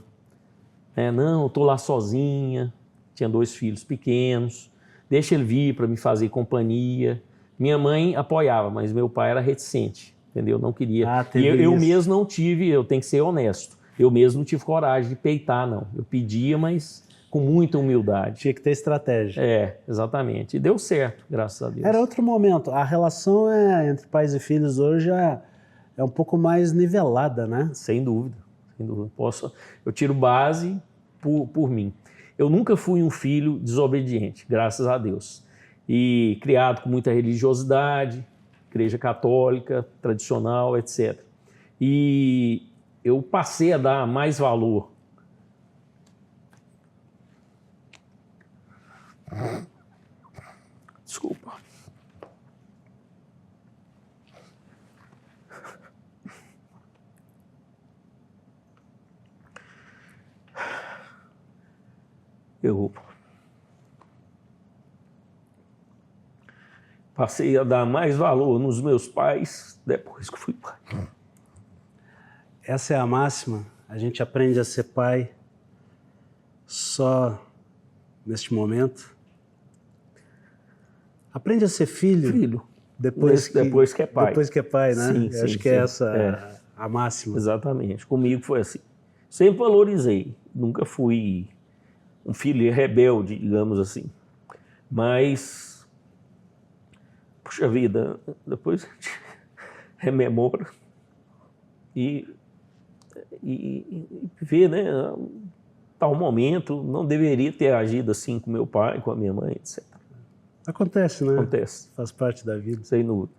Não, eu estou lá sozinha, tinha 2 filhos pequenos, deixa ele vir para me fazer companhia. Minha mãe apoiava, mas meu pai era reticente, entendeu? Não queria. E eu mesmo não tive, eu tenho que ser honesto, eu mesmo não tive coragem de peitar, não. Eu pedia, mas com muita humildade. Tinha que ter estratégia. Exatamente. E deu certo, graças a Deus. Era outro momento. A relação entre pais e filhos hoje é um pouco mais nivelada, né? Sem dúvida. Eu tiro base por mim. Eu nunca fui um filho desobediente, graças a Deus. E criado com muita religiosidade, igreja católica, tradicional, etc. E eu passei a dar mais valor. Desculpa. Eu passei a dar mais valor nos meus pais depois que fui pai. Essa é a máxima. A gente aprende a ser pai só neste momento. Aprende a ser filho, depois que é pai. Depois que é pai, né? Sim, acho que essa é a máxima. Exatamente. Comigo foi assim. Sempre valorizei. Nunca fui um filho rebelde, digamos assim. Mas, puxa vida, depois a gente rememora e vê, né? Tal momento, não deveria ter agido assim com meu pai, com a minha mãe, etc. Acontece, né? Acontece. Faz parte da vida. Sem dúvida.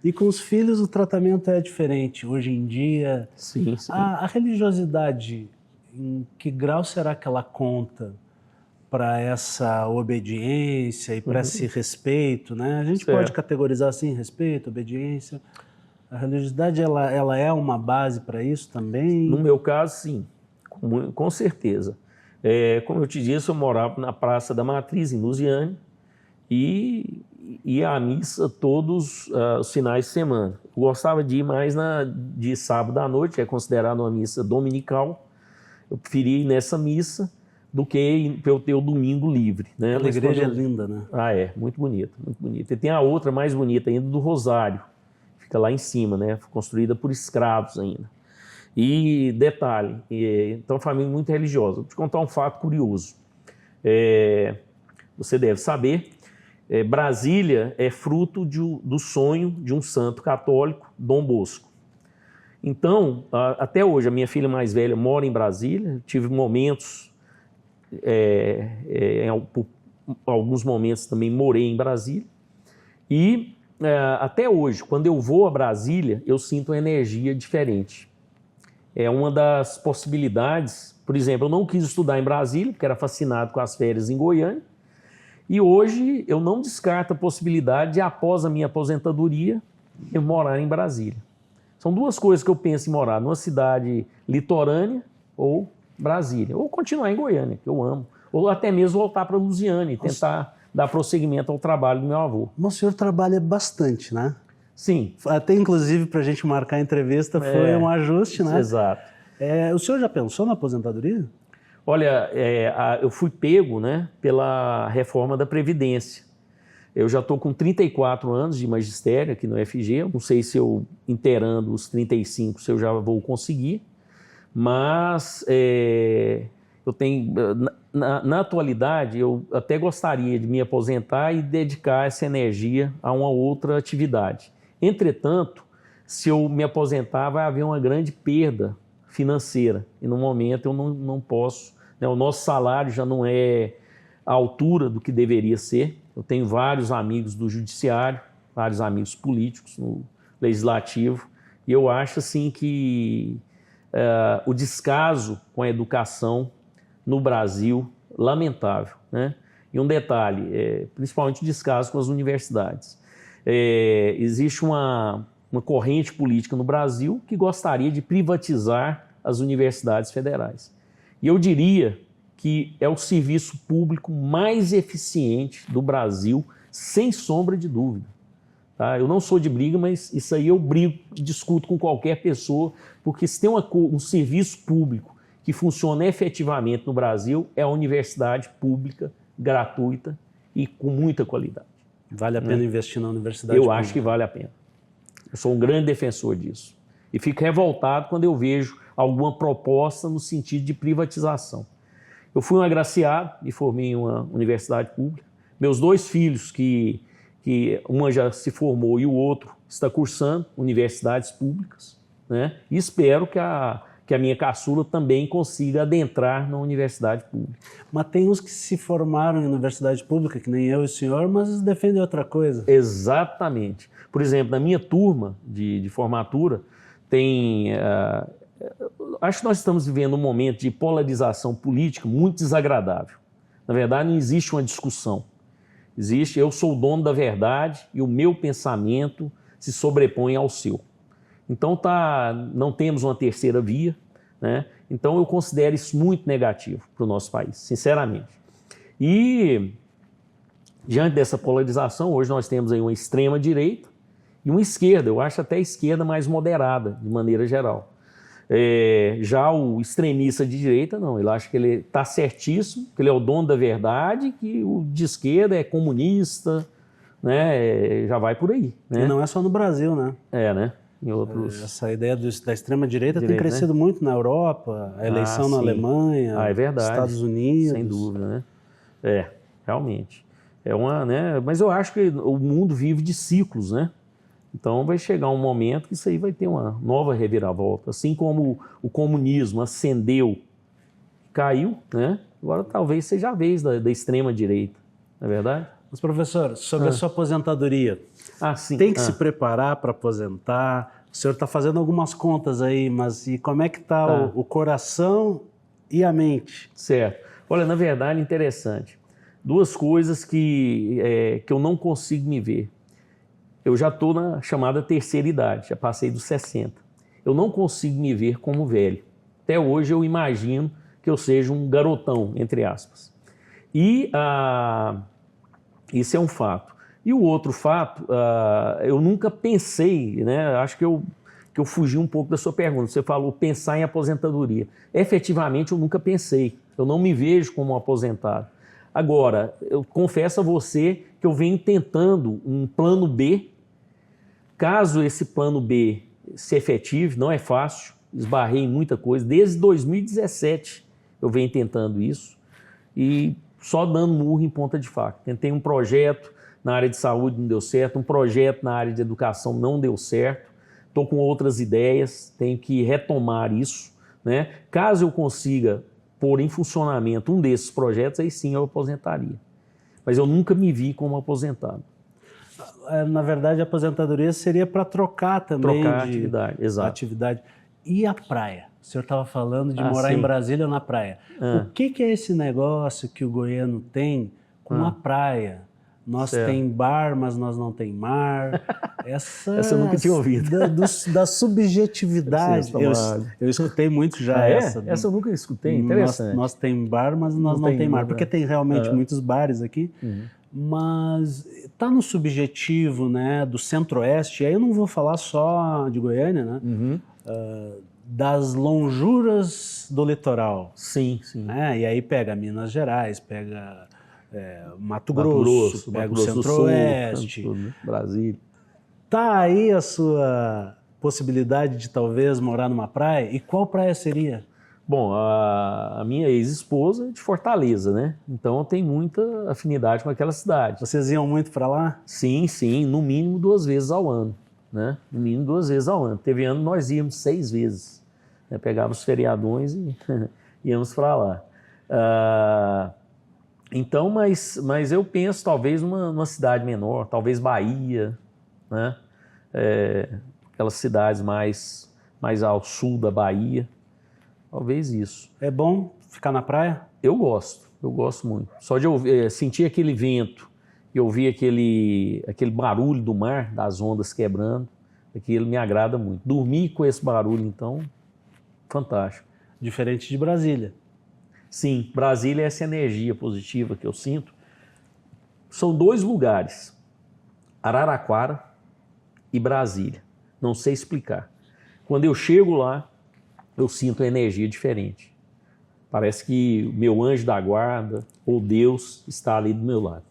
E com os filhos o tratamento é diferente. Hoje em dia, sim. A religiosidade, em que grau será que ela conta para essa obediência e para esse respeito, né? A gente pode categorizar assim, respeito, obediência. A religiosidade, ela é uma base para isso também? No meu caso, sim. Com certeza. Como eu te disse, eu morava na Praça da Matriz, em Lusiânia, e ia à missa todos os finais de semana. Eu gostava de ir mais de sábado à noite, é considerado uma missa dominical. Eu preferia ir nessa missa do que para eu ter o domingo livre. Né? A igreja é linda, né? Muito bonita, muito bonita. E tem a outra mais bonita ainda, do Rosário. Fica lá em cima, né? Foi construída por escravos ainda. E detalhe, então família muito religiosa. Vou te contar um fato curioso. Você deve saber, Brasília é fruto do sonho de um santo católico, Dom Bosco. Então, até hoje, a minha filha mais velha mora em Brasília. Tive momentos, por alguns momentos também morei em Brasília. E até hoje, quando eu vou a Brasília, eu sinto uma energia diferente. É uma das possibilidades. Por exemplo, eu não quis estudar em Brasília, porque era fascinado com as férias em Goiânia. E hoje eu não descarto a possibilidade de, após a minha aposentadoria, eu morar em Brasília. São duas coisas que eu penso em morar: numa cidade litorânea ou Brasília. Ou continuar em Goiânia, que eu amo. Ou até mesmo voltar para Lusiânia e tentar dar prosseguimento ao trabalho do meu avô. Mas o senhor trabalha bastante, né? Sim. Até inclusive para a gente marcar a entrevista foi um ajuste, né? Exato. O senhor já pensou na aposentadoria? Olha, eu fui pego, né, pela reforma da Previdência. Eu já estou com 34 anos de magistério aqui no FG. Não sei se eu, inteirando os 35, se eu já vou conseguir. Mas eu tenho, na atualidade, eu até gostaria de me aposentar e dedicar essa energia a uma outra atividade. Entretanto, se eu me aposentar, vai haver uma grande perda financeira. E no momento eu não posso, né? O nosso salário já não é à altura do que deveria ser. Eu tenho vários amigos do judiciário, vários amigos políticos no legislativo, e eu acho assim que o descaso com a educação no Brasil, lamentável, né? E um detalhe, principalmente o descaso com as universidades. Existe uma corrente política no Brasil que gostaria de privatizar as universidades federais. E eu diria que é o serviço público mais eficiente do Brasil, sem sombra de dúvida. Tá? Eu não sou de briga, mas isso aí eu brigo, discuto com qualquer pessoa, porque se tem um serviço público que funciona efetivamente no Brasil, é a universidade pública, gratuita e com muita qualidade. Vale a pena investir na universidade pública? Eu acho que vale a pena. Eu sou um grande defensor disso. E fico revoltado quando eu vejo alguma proposta no sentido de privatização. Eu fui um agraciado, me formei em uma universidade pública. Meus dois filhos, que uma já se formou e o outro está cursando universidades públicas, né? E espero que que a minha caçula também consiga adentrar na universidade pública. Mas tem uns que se formaram em universidade pública, que nem eu e o senhor, mas defendem outra coisa. Exatamente. Por exemplo, na minha turma de formatura, tem... acho que nós estamos vivendo um momento de polarização política muito desagradável. Na verdade, não existe uma discussão. Existe, eu sou o dono da verdade e o meu pensamento se sobrepõe ao seu. Então, não temos uma terceira via, né? Então, eu considero isso muito negativo para o nosso país, sinceramente. E, diante dessa polarização, hoje nós temos aí uma extrema-direita e uma esquerda, eu acho até a esquerda mais moderada, de maneira geral. Já o extremista de direita, não, ele acha que ele está certíssimo, que ele é o dono da verdade, que o de esquerda é comunista, né? Já vai por aí. Né? E não é só no Brasil, né? Né? Em outros... Essa ideia da extrema-direita tem crescido, né? Muito na Europa, a eleição na Alemanha, é verdade. Estados Unidos. Sem dúvida, né? Realmente. Né? Mas eu acho que o mundo vive de ciclos, né? Então vai chegar um momento que isso aí vai ter uma nova reviravolta. Assim como o comunismo ascendeu, caiu, né? Agora talvez seja a vez da extrema-direita, não é verdade? Mas, professor, sobre a sua aposentadoria, sim. Tem que se preparar para aposentar? O senhor está fazendo algumas contas aí, mas e como é que está o coração e a mente? Certo. Olha, na verdade, interessante. Duas coisas que eu não consigo me ver. Eu já estou na chamada terceira idade, já passei dos 60. Eu não consigo me ver como velho. Até hoje eu imagino que eu seja um garotão, entre aspas. E isso é um fato. E o outro fato, eu nunca pensei, né? Acho que eu fugi um pouco da sua pergunta. Você falou pensar em aposentadoria. Efetivamente, eu nunca pensei. Eu não me vejo como um aposentado. Agora, eu confesso a você que eu venho tentando um plano B. Caso esse plano B se efetive, não é fácil, esbarrei em muita coisa. Desde 2017 eu venho tentando isso e só dando murro em ponta de faca. Tentei um projeto na área de saúde, não deu certo, um projeto na área de educação não deu certo, estou com outras ideias, tenho que retomar isso, né? Caso eu consiga pôr em funcionamento um desses projetos, aí sim eu aposentaria. Mas eu nunca me vi como aposentado. Na verdade, a aposentadoria seria para trocar também trocar de atividade, exato. Atividade. E a praia? O senhor estava falando de morar sim. em Brasília ou na praia. O que é esse negócio que o goiano tem com a praia? Nós tem bar, mas nós não tem mar. Essa eu nunca tinha ouvido. Da subjetividade. Eu escutei muito já essa. Essa eu nunca escutei, interessante. Nós tem bar, mas nós não tem mar. Porque tem realmente muitos bares aqui. Mas está no subjetivo, né, do Centro-Oeste. E aí eu não vou falar só de Goiânia, né? Das lonjuras do litoral. Sim. Né? E aí pega Minas Gerais, pega... Mato Grosso, pega o Centro-Oeste, Brasília. Tá aí a sua possibilidade de talvez morar numa praia? E qual praia seria? Bom, a minha ex-esposa é de Fortaleza, né? Então eu tenho muita afinidade com aquela cidade. Vocês iam muito para lá? Sim, no mínimo 2 vezes ao ano, né? No mínimo 2 vezes ao ano. Teve ano nós íamos 6 vezes, né? Pegávamos os feriadões e íamos para lá. Então, mas eu penso talvez numa cidade menor, talvez Bahia, né? Aquelas cidades mais ao sul da Bahia, talvez isso. É bom ficar na praia? Eu gosto muito. Só de sentir aquele vento e ouvir aquele barulho do mar, das ondas quebrando, aquilo me agrada muito. Dormir com esse barulho, então, fantástico. Diferente de Brasília. Sim, Brasília é essa energia positiva que eu sinto. São 2 lugares, Araraquara e Brasília. Não sei explicar. Quando eu chego lá, eu sinto uma energia diferente. Parece que o meu anjo da guarda ou Deus está ali do meu lado.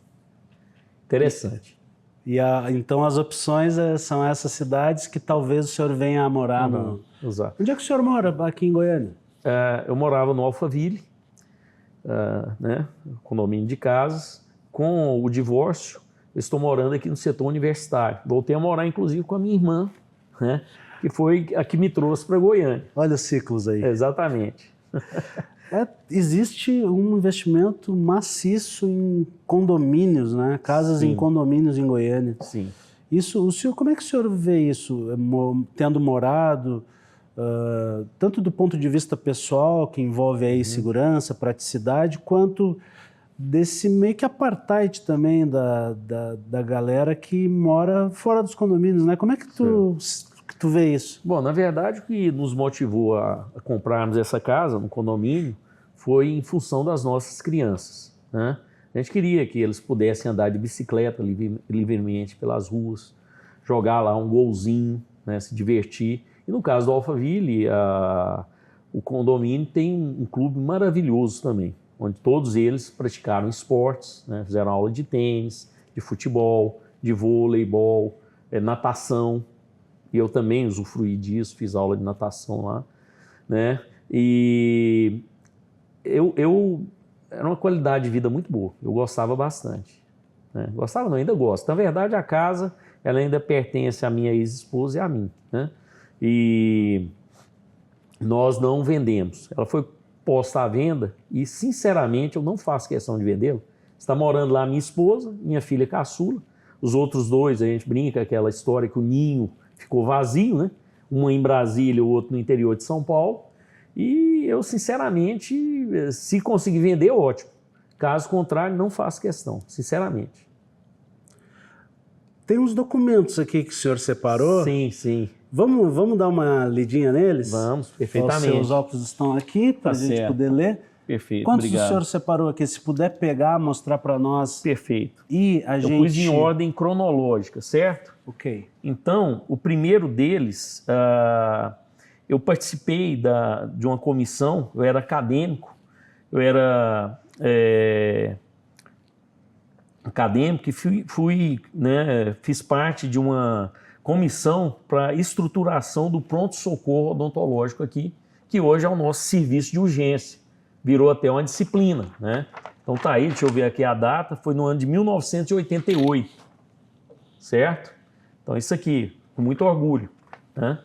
Interessante. Então as opções são essas cidades que talvez o senhor venha a morar no... Exato. Onde é que o senhor mora aqui em Goiânia? Eu morava no Alphaville, né, condomínio de casas. Com o divórcio, eu estou morando aqui no setor universitário. Voltei a morar, inclusive, com a minha irmã, né, que foi a que me trouxe para Goiânia. Olha os ciclos aí. Exatamente. Existe um investimento maciço em condomínios, né? Casas Sim. em condomínios em Goiânia. Sim. Isso, como é que o senhor vê isso, tendo morado, tanto do ponto de vista pessoal, que envolve aí segurança, praticidade, quanto desse meio que apartheid também da galera que mora fora dos condomínios, né? Como é que tu vê isso? Bom, na verdade, o que nos motivou a comprarmos essa casa no condomínio foi em função das nossas crianças, né? A gente queria que eles pudessem andar de bicicleta livremente pelas ruas, jogar lá um golzinho, né, se divertir. E no caso do Alphaville, o condomínio tem um clube maravilhoso também, onde todos eles praticaram esportes, né, fizeram aula de tênis, de futebol, de voleibol, natação. E eu também usufruí disso, fiz aula de natação lá, né? E era uma qualidade de vida muito boa, eu gostava bastante, né? Gostava não, ainda gosto. Na verdade, a casa, ela ainda pertence à minha ex-esposa e a mim, né? E nós não vendemos. Ela foi posta à venda e, sinceramente, eu não faço questão de vendê-la. Está morando lá minha esposa, minha filha caçula, os outros dois, a gente brinca aquela história que o ninho ficou vazio, né? Um em Brasília, o outro no interior de São Paulo. E eu, sinceramente, se conseguir vender, ótimo. Caso contrário, não faço questão, sinceramente. Tem uns documentos aqui que o senhor separou. Sim, sim. Vamos dar uma lidinha neles? Vamos, perfeitamente. Os seus óculos estão aqui para a gente poder ler. Perfeito, Quantos obrigado. o senhor separou aqui? Se puder pegar, mostrar para nós. Perfeito. E a gente... Eu pus em ordem cronológica, certo? Ok. Então, o primeiro deles, eu participei de uma comissão, eu era acadêmico, acadêmico e fiz parte de uma comissão para estruturação do pronto-socorro odontológico aqui, que hoje é o nosso serviço de urgência. Virou até uma disciplina, né? Então tá aí, deixa eu ver aqui a data, foi no ano de 1988, certo? Então isso aqui, com muito orgulho, né?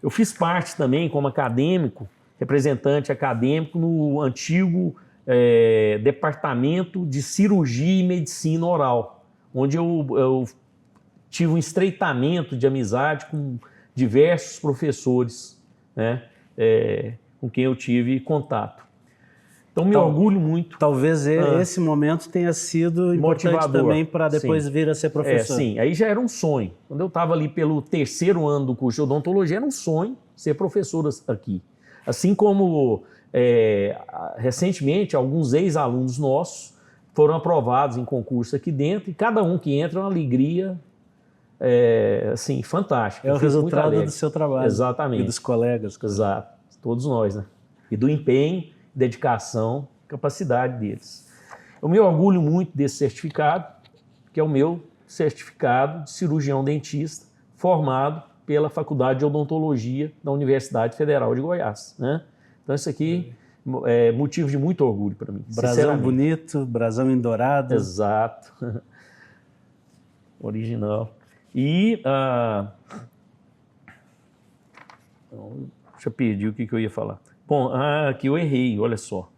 Eu fiz parte também como acadêmico, representante acadêmico no antigo Departamento de Cirurgia e Medicina Oral, onde eu tive um estreitamento de amizade com diversos professores, né, com quem eu tive contato. Então, me orgulho muito. Talvez esse momento tenha sido importante motivador também para depois vir a ser professor. Sim, aí já era um sonho. Quando eu estava ali pelo terceiro ano do curso de odontologia, era um sonho ser professor aqui. Assim como, recentemente, alguns ex-alunos nossos foram aprovados em concurso aqui dentro, e cada um que entra é uma alegria assim, fantástica. É o resultado do seu trabalho. Exatamente. E dos colegas. Exato. Todos nós, né? E do empenho, dedicação, capacidade deles. Eu me orgulho muito desse certificado, que é o meu certificado de cirurgião dentista, formado pela Faculdade de Odontologia da Universidade Federal de Goiás, né? Então isso aqui é motivo de muito orgulho para mim. Brasão bonito, brasão em dourado. Exato. Original. E deixa eu pedir o que eu ia falar. Bom, aqui eu errei, olha só.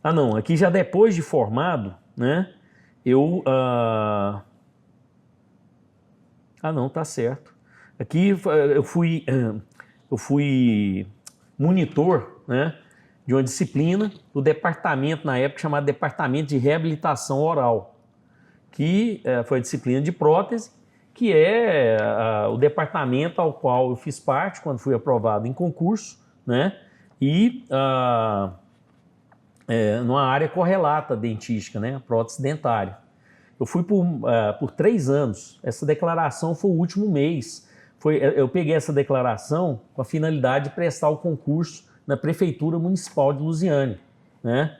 Não, aqui já depois de formado, né, não, tá certo. Aqui eu fui monitor, né, de uma disciplina do departamento, na época chamado Departamento de Reabilitação Oral, que foi a disciplina de prótese, que é o departamento ao qual eu fiz parte quando fui aprovado em concurso, né, e numa área correlata dentística, né, prótese dentária. Eu fui por 3 anos. Essa declaração foi o último mês. Eu peguei essa declaração com a finalidade de prestar o concurso na Prefeitura Municipal de Lusiânia, né?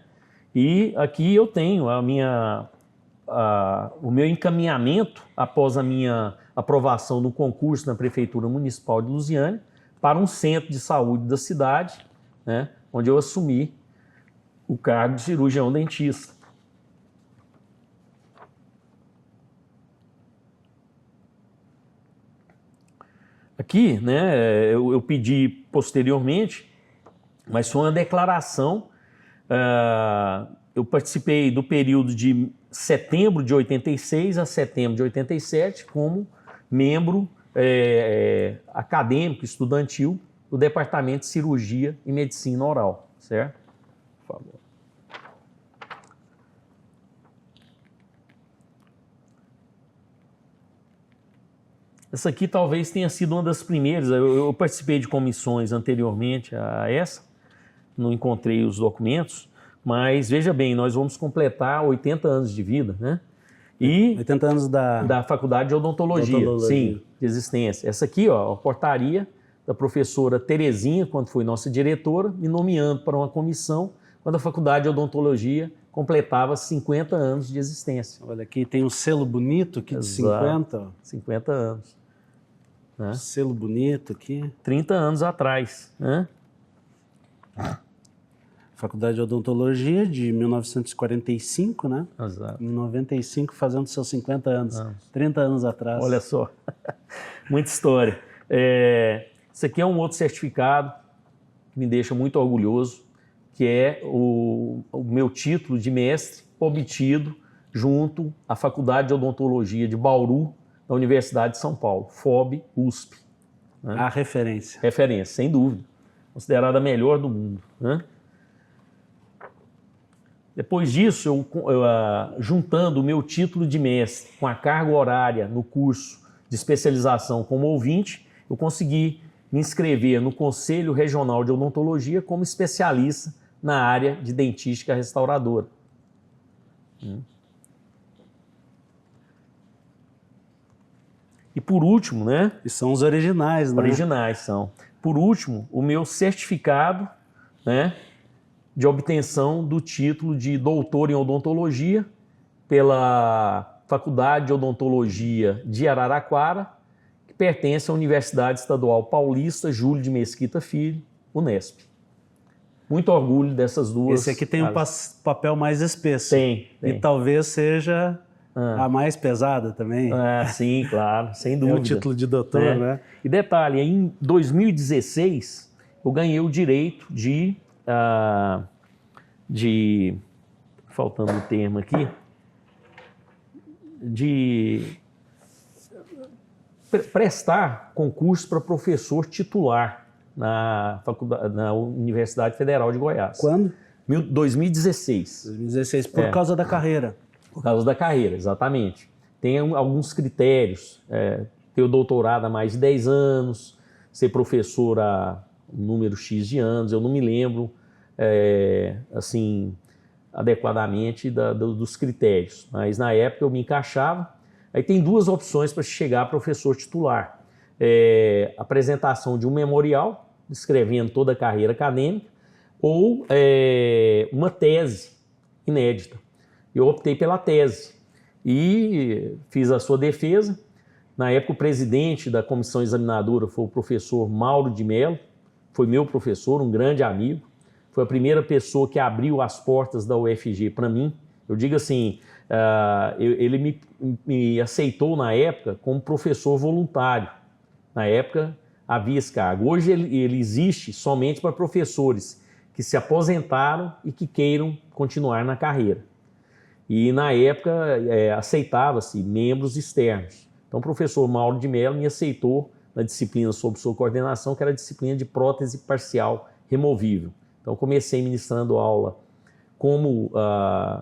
E aqui eu tenho o meu encaminhamento após a minha aprovação no concurso na Prefeitura Municipal de Lusiânia para um centro de saúde da cidade, né, onde eu assumi o cargo de cirurgião dentista. Aqui, né, eu pedi posteriormente, mas foi uma declaração. Eu participei do período de setembro de 86 a setembro de 87 como membro acadêmico, estudantil do Departamento de Cirurgia e Medicina Oral, certo? Por favor. Essa aqui talvez tenha sido uma das primeiras. Eu participei de comissões anteriormente a essa, não encontrei os documentos, mas veja bem, nós vamos completar 80 anos de vida, né? E 80 anos da Faculdade de Odontologia, sim, de existência. Essa aqui, ó, a portaria da professora Terezinha, quando foi nossa diretora, me nomeando para uma comissão quando a Faculdade de Odontologia completava 50 anos de existência. Olha, aqui tem um selo bonito aqui de 50. 50 anos. Né? Selo bonito aqui. 30 anos atrás, né? Faculdade de Odontologia de 1945, né? Exato. Em 95, fazendo seus 50 anos. 30 anos atrás. Olha só, muita história. Isso aqui é um outro certificado que me deixa muito orgulhoso, que é o meu título de mestre obtido junto à Faculdade de Odontologia de Bauru, da Universidade de São Paulo, FOB-USP. Né? A referência. Referência, sem dúvida. Considerada a melhor do mundo. Né? Depois disso, juntando o meu título de mestre com a carga horária no curso de especialização como ouvinte, eu consegui me inscrever no Conselho Regional de Odontologia como especialista na área de dentística restauradora. E por último, né? E são os originais, né? Originais são. Por último, o meu certificado, né, de obtenção do título de doutor em odontologia pela Faculdade de Odontologia de Araraquara, que pertence à Universidade Estadual Paulista Júlio de Mesquita Filho, Unesp. Muito orgulho dessas duas. Esse aqui tem um papel mais espesso. Tem. E talvez seja a mais pesada também. Sim, claro, sem dúvida. É o título de doutor, né? E detalhe, em 2016, eu ganhei o direito faltando um termo aqui, de prestar concurso para professor titular na Universidade Federal de Goiás. Quando? 2016. 2016, por causa da carreira. Por causa da carreira, exatamente. Tem alguns critérios, ter o doutorado há mais de 10 anos, ser professor há um número X de anos, eu não me lembro, assim, adequadamente dos critérios, mas na época eu me encaixava. Aí tem duas opções para chegar a professor titular. Apresentação de um memorial, descrevendo toda a carreira acadêmica, ou uma tese inédita. Eu optei pela tese e fiz a sua defesa. Na época, o presidente da comissão examinadora foi o professor Mauro de Mello, foi meu professor, um grande amigo. Foi a primeira pessoa que abriu as portas da UFG para mim. Eu digo assim, ele me aceitou na época como professor voluntário. Na época havia esse cargo. Hoje ele existe somente para professores que se aposentaram e que queiram continuar na carreira. E na época aceitava-se membros externos. Então o professor Mauro de Mello me aceitou na disciplina sob sua coordenação, que era a disciplina de prótese parcial removível. Então comecei ministrando aula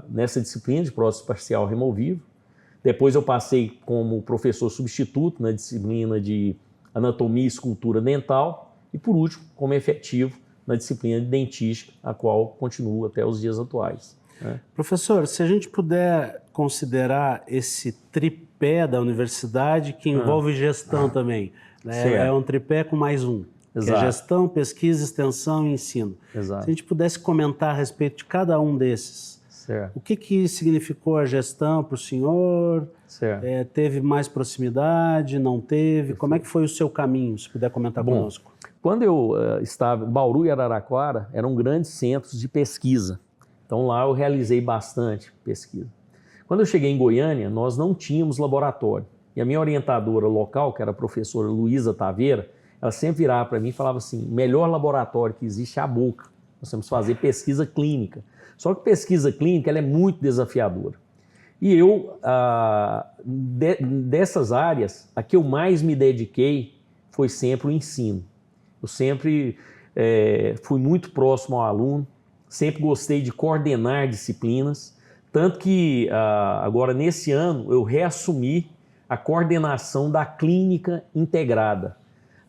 nessa disciplina de prótese parcial removível. Depois eu passei como professor substituto na disciplina de anatomia e escultura dental. E por último, como efetivo na disciplina de dentística, a qual continuo até os dias atuais. Professor, se a gente puder considerar esse tripé da universidade que envolve gestão também, né? É um tripé com mais um, que é gestão, pesquisa, extensão e ensino. Exato. Se a gente pudesse comentar a respeito de cada um desses, o que significou a gestão para o senhor? Teve mais proximidade, não teve? Perfeito. Como é que foi o seu caminho, se puder comentar conosco? Quando eu estava, Bauru e Araraquara eram grandes centros de pesquisa. Então lá eu realizei bastante pesquisa. Quando eu cheguei em Goiânia, nós não tínhamos laboratório. E a minha orientadora local, que era a professora Luísa Taveira, ela sempre virava para mim e falava assim, o melhor laboratório que existe é a boca. Nós temos que fazer pesquisa clínica. Só que pesquisa clínica ela é muito desafiadora. E eu, dessas áreas, a que eu mais me dediquei foi sempre o ensino. Eu sempre fui muito próximo ao aluno, sempre gostei de coordenar disciplinas, tanto que agora nesse ano eu reassumi a coordenação da clínica integrada.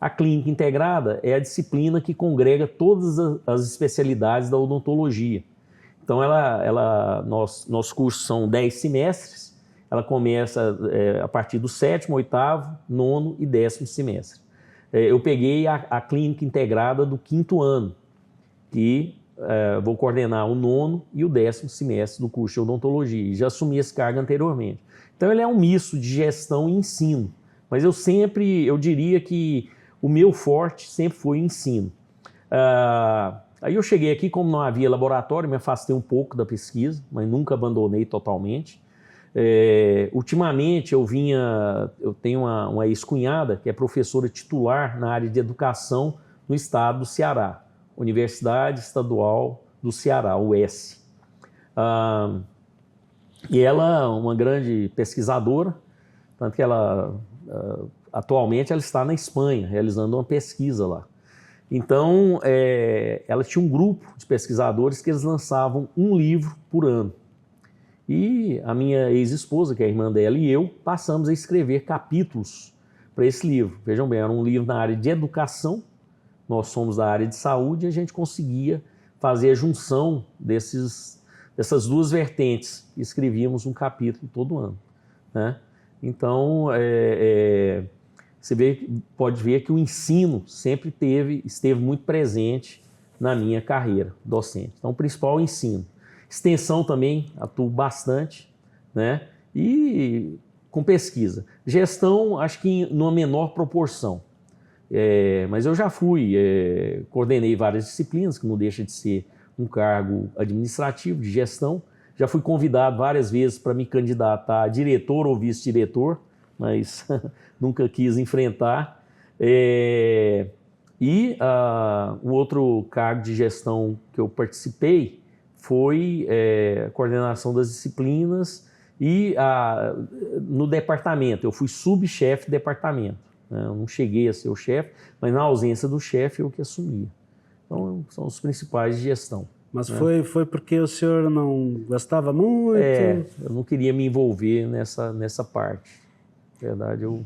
A clínica integrada é a disciplina que congrega todas as especialidades da odontologia. Então, nossos cursos são 10 semestres, ela começa a partir do 7º, 8º, 9º e 10º semestre. Eu peguei a clínica integrada do 5º ano, que vou coordenar o 9º e o 10º semestre do curso de odontologia, e já assumi esse cargo anteriormente. Então, ele é um misto de gestão e ensino, mas eu diria que o meu forte sempre foi o ensino. Aí eu cheguei aqui, como não havia laboratório, me afastei um pouco da pesquisa, mas nunca abandonei totalmente. Ultimamente eu tenho uma ex-cunhada que é professora titular na área de educação no estado do Ceará, Universidade Estadual do Ceará, UES. E ela é uma grande pesquisadora, tanto que atualmente ela está na Espanha, realizando uma pesquisa lá. Então, ela tinha um grupo de pesquisadores que eles lançavam um livro por ano. E a minha ex-esposa, que é a irmã dela, e eu, passamos a escrever capítulos para esse livro. Vejam bem, era um livro na área de educação, nós somos da área de saúde, e a gente conseguia fazer a junção dessas duas vertentes. E escrevíamos um capítulo todo ano, né? Então, você pode ver que o ensino sempre esteve muito presente na minha carreira docente. Então, o principal é o ensino. Extensão também, atuo bastante, né? E com pesquisa. Gestão, acho que numa menor proporção. Mas eu já coordenei várias disciplinas, que não deixa de ser um cargo administrativo, de gestão. Já fui convidado várias vezes para me candidatar a diretor ou vice-diretor, mas nunca quis enfrentar. O outro cargo de gestão que eu participei foi a coordenação das disciplinas e no departamento. Eu fui subchefe de departamento, né? Eu não cheguei a ser o chefe, mas na ausência do chefe eu que assumia. Então, são os principais de gestão. Mas né? foi porque o senhor não gostava muito? Eu não queria me envolver nessa parte. Na verdade, O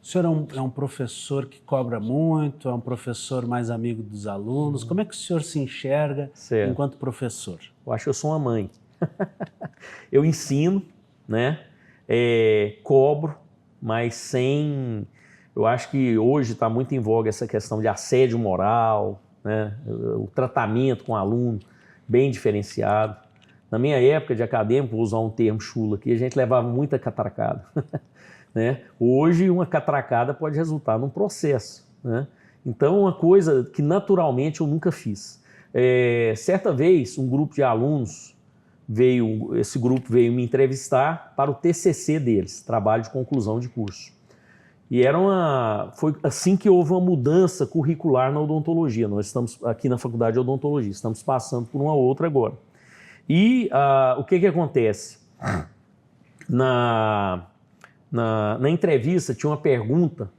senhor é um professor que cobra muito, é um professor mais amigo dos alunos. Como é que o senhor se enxerga enquanto professor? Eu acho que eu sou uma mãe. Eu ensino, né? Cobro, mas sem... Eu acho que hoje está muito em voga essa questão de assédio moral, né? O tratamento com o aluno bem diferenciado. Na minha época de acadêmico, vou usar um termo chulo aqui, a gente levava muita catracada. Né? Hoje, uma catracada pode resultar num processo, né? Então, uma coisa que naturalmente eu nunca fiz. Certa vez, um grupo de alunos esse grupo veio me entrevistar para o TCC deles, trabalho de conclusão de curso. E foi assim que houve uma mudança curricular na odontologia. Nós estamos aqui na Faculdade de Odontologia, estamos passando por uma outra agora. E o que acontece? Na entrevista tinha uma pergunta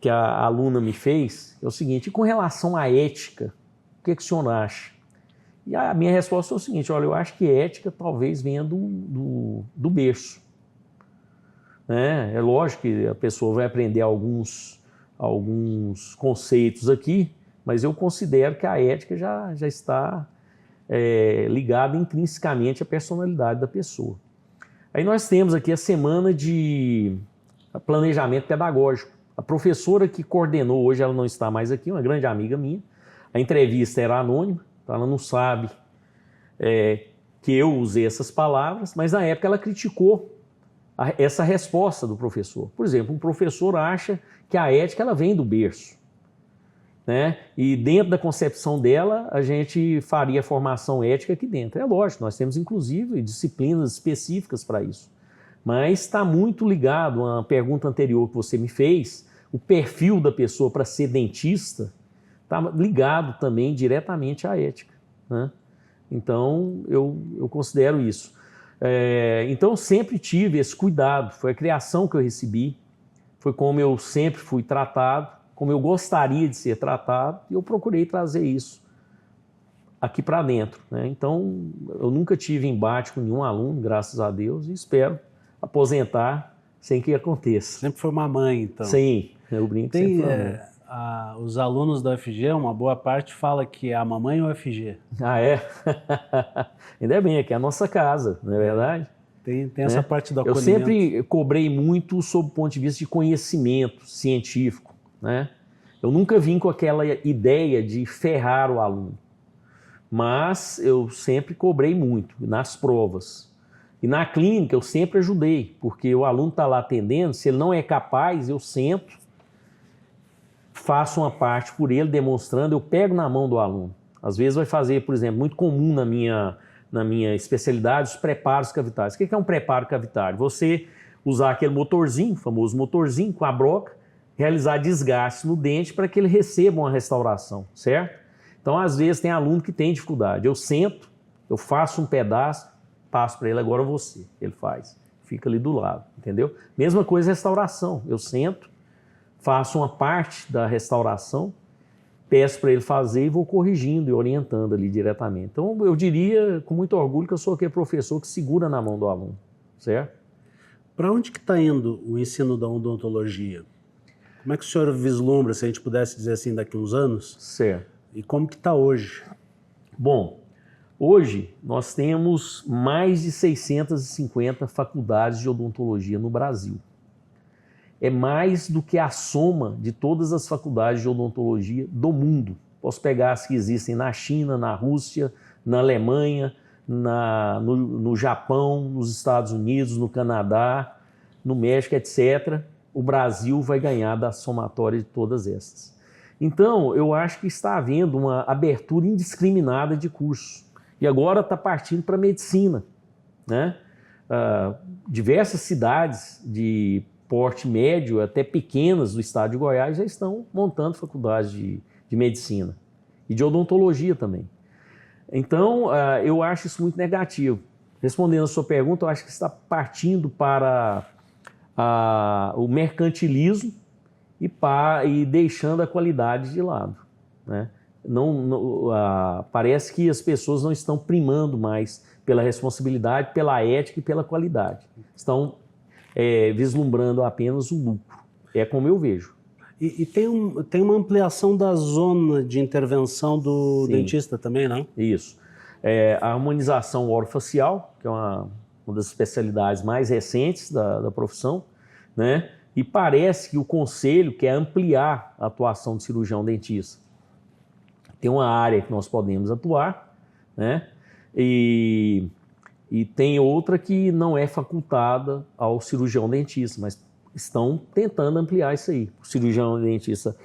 que a aluna me fez, que é o seguinte: e com relação à ética, o que o senhor acha? E a minha resposta é o seguinte: olha, eu acho que ética talvez venha do berço. É lógico que a pessoa vai aprender alguns conceitos aqui, mas eu considero que a ética já está ligada intrinsecamente à personalidade da pessoa. Aí nós temos aqui a semana de planejamento pedagógico. A professora que coordenou, hoje ela não está mais aqui, uma grande amiga minha. A entrevista era anônima, então ela não sabe que eu usei essas palavras, mas na época ela criticou essa resposta do professor. Por exemplo, um professor acha que a ética ela vem do berço, né? E dentro da concepção dela, a gente faria formação ética aqui dentro. É lógico, nós temos inclusive disciplinas específicas para isso. Mas está muito ligado à pergunta anterior que você me fez, o perfil da pessoa para ser dentista está ligado também diretamente à ética, né? Então, eu considero isso. Então, eu sempre tive esse cuidado, foi a criação que eu recebi, foi como eu sempre fui tratado, como eu gostaria de ser tratado, e eu procurei trazer isso aqui para dentro, né? Então, eu nunca tive embate com nenhum aluno, graças a Deus, e espero aposentar sem que aconteça. Sempre foi uma mãe, então. Sim, eu brinco que sempre foi uma mãe. Os alunos da UFG, uma boa parte fala que é a mamãe ou a UFG. Ah, é? Ainda bem, aqui é a nossa casa, não é verdade? Tem essa parte do acolhimento. Eu sempre cobrei muito sob o ponto de vista de conhecimento científico, né? Eu nunca vim com aquela ideia de ferrar o aluno, mas eu sempre cobrei muito nas provas. E na clínica eu sempre ajudei, porque o aluno está lá atendendo, se ele não é capaz, eu sento, faço uma parte por ele, demonstrando, eu pego na mão do aluno. Às vezes vai fazer, por exemplo, muito comum na minha especialidade, os preparos cavitários. O que é um preparo cavitário? Você usar aquele motorzinho, famoso motorzinho, com a broca, realizar desgaste no dente para que ele receba uma restauração, certo? Então, às vezes, tem aluno que tem dificuldade. Eu sento, eu faço um pedaço, passo para ele, agora você. Ele faz, fica ali do lado, entendeu? Mesma coisa restauração. Eu sento, faço uma parte da restauração, peço para ele fazer e vou corrigindo e orientando ali diretamente. Então, eu diria com muito orgulho que eu sou aquele professor que segura na mão do aluno, certo? Para onde que está indo o ensino da odontologia? Como é que o senhor vislumbra, se a gente pudesse dizer assim, daqui a uns anos? Certo. E como que está hoje? Bom, hoje nós temos mais de 650 faculdades de odontologia no Brasil. É mais do que a soma de todas as faculdades de odontologia do mundo. Posso pegar as que existem na China, na Rússia, na Alemanha, no Japão, nos Estados Unidos, no Canadá, no México, etc. O Brasil vai ganhar da somatória de todas essas. Então, eu acho que está havendo uma abertura indiscriminada de cursos. E agora está partindo para a medicina, né? Diversas cidades de porte médio, até pequenas do estado de Goiás, já estão montando faculdades de medicina e de odontologia também. Então, eu acho isso muito negativo. Respondendo a sua pergunta, eu acho que está partindo para o mercantilismo e deixando a qualidade de lado, né? Parece que as pessoas não estão primando mais pela responsabilidade, pela ética e pela qualidade. Estão vislumbrando apenas o lucro. É como eu vejo. E tem uma ampliação da zona de intervenção do Sim. dentista também, não? Isso. A harmonização orofacial, que é uma das especialidades mais recentes da profissão, né? E parece que o conselho quer ampliar a atuação do cirurgião dentista. Tem uma área que nós podemos atuar, né? E tem outra que não é facultada ao cirurgião dentista, mas estão tentando ampliar isso aí. O cirurgião dentista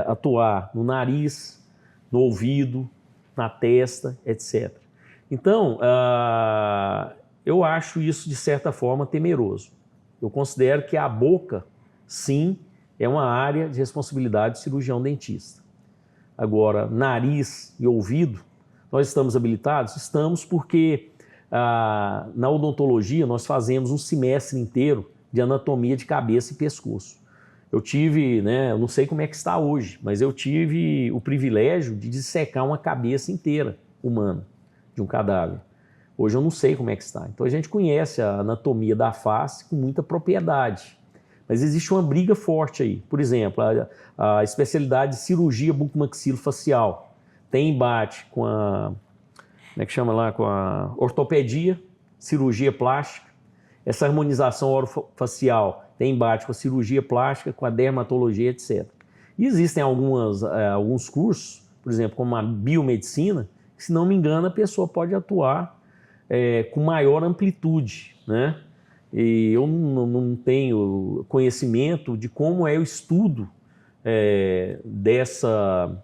atuar no nariz, no ouvido, na testa, etc. Então, eu acho isso, de certa forma, temeroso. Eu considero que a boca, sim, é uma área de responsabilidade do cirurgião dentista. Agora, nariz e ouvido, nós estamos habilitados? Estamos, porque na odontologia nós fazemos um semestre inteiro de anatomia de cabeça e pescoço. Eu tive, né, eu não sei como é que está hoje, mas eu tive o privilégio de dissecar uma cabeça inteira humana de um cadáver. Hoje eu não sei como é que está. Então a gente conhece a anatomia da face com muita propriedade. Mas existe uma briga forte aí. Por exemplo, a especialidade de cirurgia bucomaxilofacial tem embate com como é que chama lá? Com a ortopedia, cirurgia plástica. Essa harmonização orofacial tem embate com a cirurgia plástica, com a dermatologia, etc. E existem alguns cursos, por exemplo, como a biomedicina, que, se não me engano, a pessoa pode atuar com maior amplitude, né? E eu não tenho conhecimento de como é o estudo dessa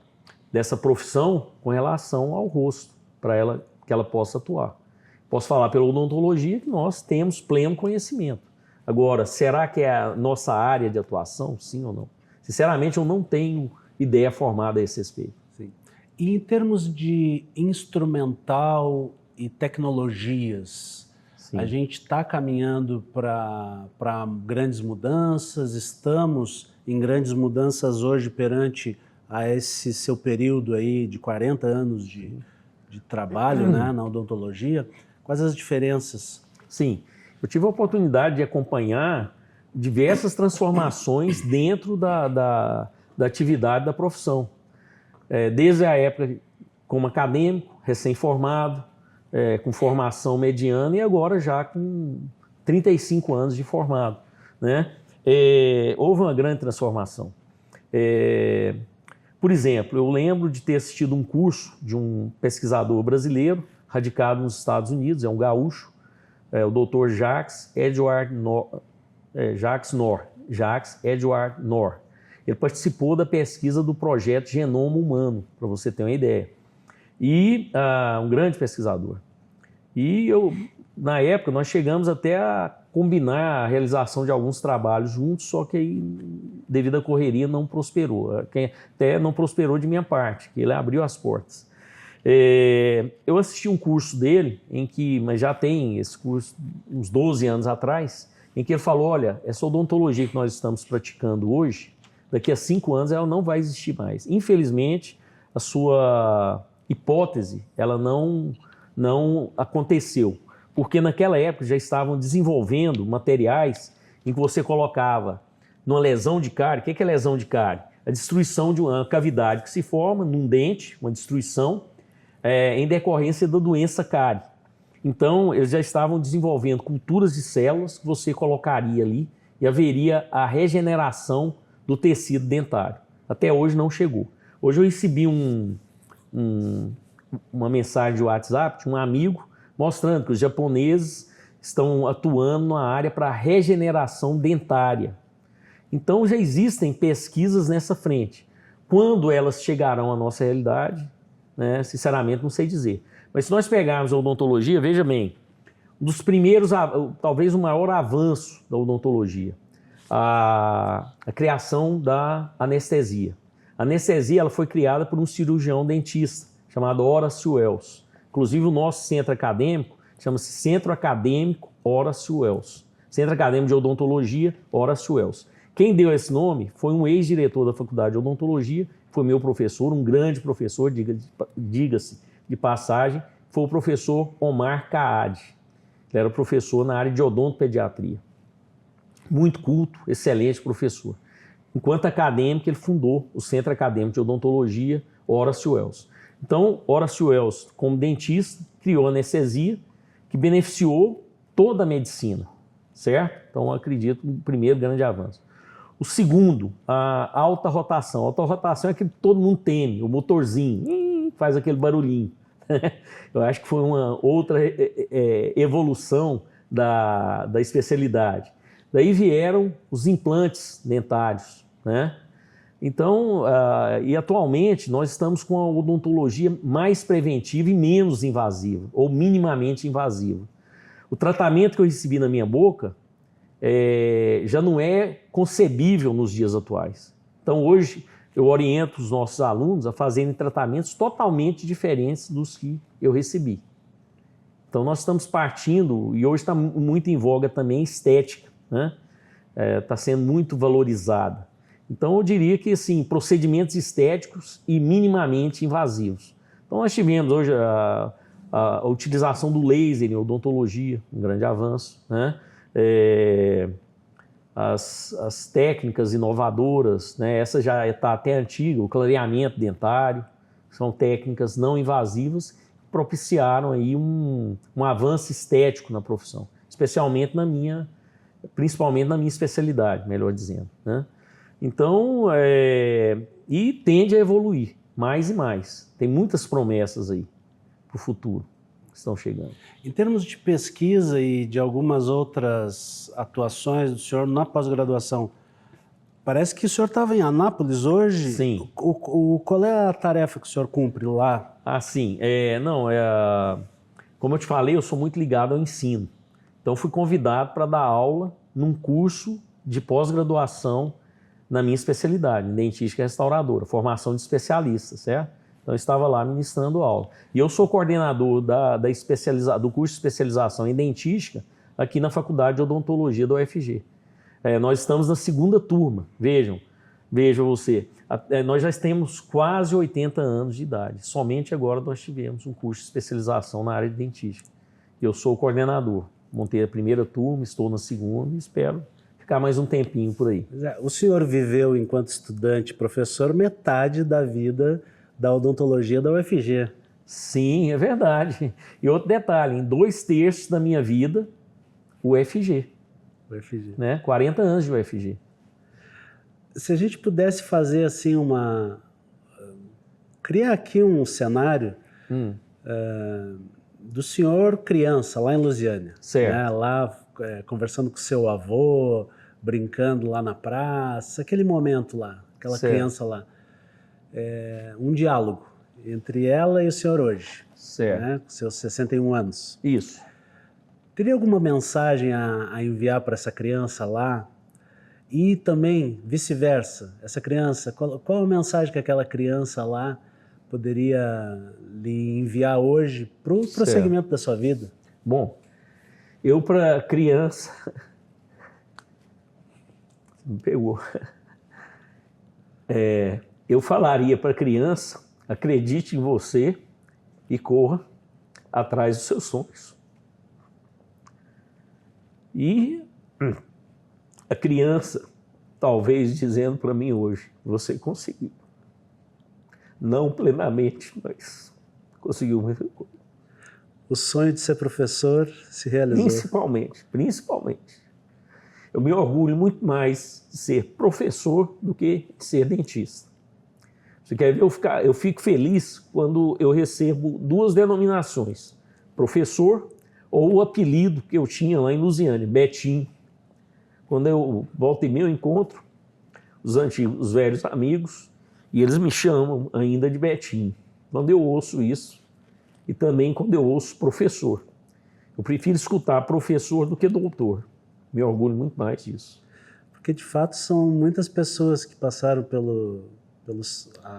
profissão com relação ao rosto, para que ela possa atuar. Posso falar pela odontologia que nós temos pleno conhecimento. Agora, será que é a nossa área de atuação? Sim ou não? Sinceramente, eu não tenho ideia formada a esse respeito. Sim. E em termos de instrumental e tecnologias, sim, a gente está caminhando para grandes mudanças, estamos em grandes mudanças hoje perante a esse seu período aí de 40 anos de trabalho, né, na odontologia. Quais as diferenças? Sim, eu tive a oportunidade de acompanhar diversas transformações dentro da atividade da profissão. Desde a época como acadêmico, recém-formado, com formação mediana e agora já com 35 anos de formado, né? Houve uma grande transformação. Por exemplo, eu lembro de ter assistido um curso de um pesquisador brasileiro, radicado nos Estados Unidos, é um gaúcho, o Dr. Jacques Edward Nohr. Ele participou da pesquisa do projeto Genoma Humano, para você ter uma ideia. E um grande pesquisador. E na época, nós chegamos até a combinar a realização de alguns trabalhos juntos, só que aí, devido à correria, não prosperou. Até não prosperou de minha parte, que ele abriu as portas. Eu assisti um curso dele, mas já tem esse curso uns 12 anos atrás, em que ele falou, olha, essa odontologia que nós estamos praticando hoje, daqui a 5 anos ela não vai existir mais. Infelizmente, a sua hipótese, ela não aconteceu, porque naquela época já estavam desenvolvendo materiais em que você colocava numa lesão de cárie. O que é lesão de cárie? A destruição de uma cavidade que se forma num dente, uma destruição, em decorrência da doença cárie. Então, eles já estavam desenvolvendo culturas de células que você colocaria ali e haveria a regeneração do tecido dentário. Até hoje não chegou. Hoje eu recebi uma mensagem de WhatsApp de um amigo mostrando que os japoneses estão atuando na área para regeneração dentária. Então já existem pesquisas nessa frente. Quando elas chegarão à nossa realidade, né, sinceramente não sei dizer. Mas se nós pegarmos a odontologia, veja bem, um dos primeiros, talvez o maior avanço da odontologia, a criação da anestesia. A anestesia ela foi criada por um cirurgião dentista chamado Horace Wells. Inclusive o nosso centro acadêmico chama-se Centro Acadêmico Horace Wells. Centro Acadêmico de Odontologia Horace Wells. Quem deu esse nome foi um ex-diretor da Faculdade de Odontologia, foi meu professor, um grande professor, diga-se de passagem, foi o professor Omar Kaad. Ele era professor na área de odontopediatria. Muito culto, excelente professor. Enquanto acadêmico, ele fundou o Centro Acadêmico de Odontologia Horace Wells. Então, Horace Wells, como dentista, criou anestesia que beneficiou toda a medicina, certo? Então, acredito no primeiro grande avanço. O segundo, a alta rotação. A alta rotação é que todo mundo teme, o motorzinho, faz aquele barulhinho. Eu acho que foi uma outra evolução da especialidade. Daí vieram os implantes dentários, né? Então, e atualmente nós estamos com a odontologia mais preventiva e menos invasiva, ou minimamente invasiva. O tratamento que eu recebi na minha boca já não é concebível nos dias atuais. Então, hoje, eu oriento os nossos alunos a fazerem tratamentos totalmente diferentes dos que eu recebi. Então, nós estamos partindo, e hoje está muito em voga também a estética, né? Está sendo muito valorizada. Então, eu diria que, assim, procedimentos estéticos e minimamente invasivos. Então, nós tivemos hoje a utilização do laser em odontologia, um grande avanço, né? As técnicas inovadoras, né? Essa já está até antiga, o clareamento dentário, são técnicas não invasivas que propiciaram aí um avanço estético na profissão, principalmente na minha especialidade, melhor dizendo, né? Então, e tende a evoluir mais e mais. Tem muitas promessas aí para o futuro que estão chegando. Em termos de pesquisa e de algumas outras atuações do senhor na pós-graduação, parece que o senhor estava em Anápolis hoje. Sim. Qual é a tarefa que o senhor cumpre lá? Ah, sim. Como eu te falei, eu sou muito ligado ao ensino. Então, fui convidado para dar aula num curso de pós-graduação na minha especialidade, em dentística restauradora, formação de especialista, certo? Então, eu estava lá ministrando aula. E eu sou coordenador do curso de especialização em dentística aqui na Faculdade de Odontologia da UFG. Nós estamos na segunda turma, vejam você. Nós já temos quase 80 anos de idade. Somente agora nós tivemos um curso de especialização na área de dentística. Eu sou o coordenador. Montei a primeira turma, estou na segunda e espero ficar mais um tempinho por aí. O senhor viveu, enquanto estudante e professor, metade da vida da odontologia da UFG. Sim, é verdade. E outro detalhe, em 2/3 da minha vida, UFG. UFG. Né? 40 anos de UFG. Se a gente pudesse fazer assim criar aqui um cenário do senhor criança lá em Lusiânia, certo. Né? Lá conversando com seu avô, brincando lá na praça, aquele momento lá, aquela certo. criança lá. Um diálogo entre ela e o senhor hoje, certo. Né? Com seus 61 anos. Isso. Teria alguma mensagem a enviar para essa criança lá? E também, vice-versa, essa criança, qual a mensagem que aquela criança lá poderia lhe enviar hoje para o prosseguimento da sua vida? Bom, eu para criança... me pegou. Eu falaria para a criança, acredite em você e corra atrás dos seus sonhos. E a criança, talvez dizendo para mim hoje, você conseguiu. Não plenamente, mas conseguiu muita coisa. O sonho de ser professor se realizou. Principalmente. Eu me orgulho muito mais de ser professor do que de ser dentista. Você quer ver? Eu fico feliz quando eu recebo 2 denominações. Professor ou o apelido que eu tinha lá em Lusiânia, Betinho. Quando eu volto e meia, eu encontro os velhos amigos e eles me chamam ainda de Betinho. Quando eu ouço isso e também quando eu ouço professor. Eu prefiro escutar professor do que doutor. Me orgulho muito mais disso. Porque, de fato, são muitas pessoas que passaram pela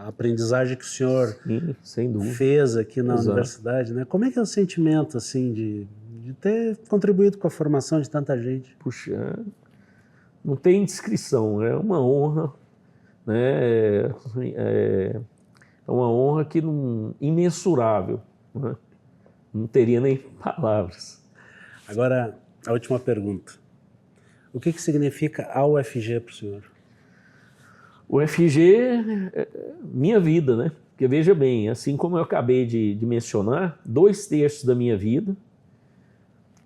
aprendizagem que o senhor sem dúvida. Fez aqui na universidade, né? Como é que é o sentimento, assim, de ter contribuído com a formação de tanta gente? Puxa, não tem descrição, é uma honra, né? É uma honra que imensurável, né? Não teria nem palavras. Agora, a última pergunta. O que significa a UFG para o senhor? O UFG é minha vida, né? Porque veja bem, assim como eu acabei de mencionar, 2/3 da minha vida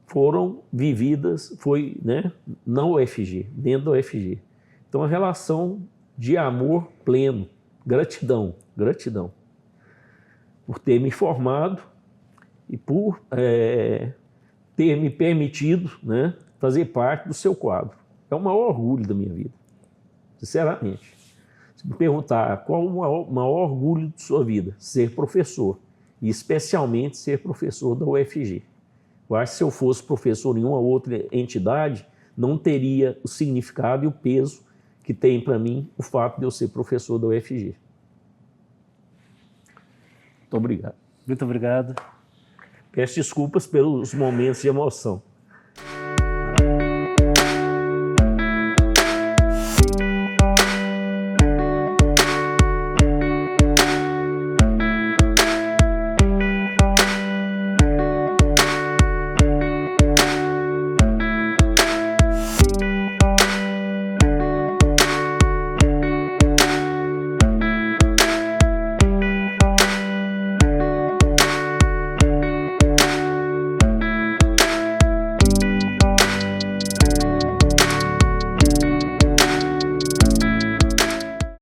foram vividas, né, na UFG, dentro da UFG. Então, a relação de amor pleno, gratidão por ter me formado e por ter me permitido, né, fazer parte do seu quadro. É o maior orgulho da minha vida, sinceramente. Se me perguntar qual o maior orgulho de sua vida, ser professor, e especialmente ser professor da UFG. Eu acho que se eu fosse professor em uma outra entidade, não teria o significado e o peso que tem para mim o fato de eu ser professor da UFG. Muito obrigado. Muito obrigado. Peço desculpas pelos momentos de emoção.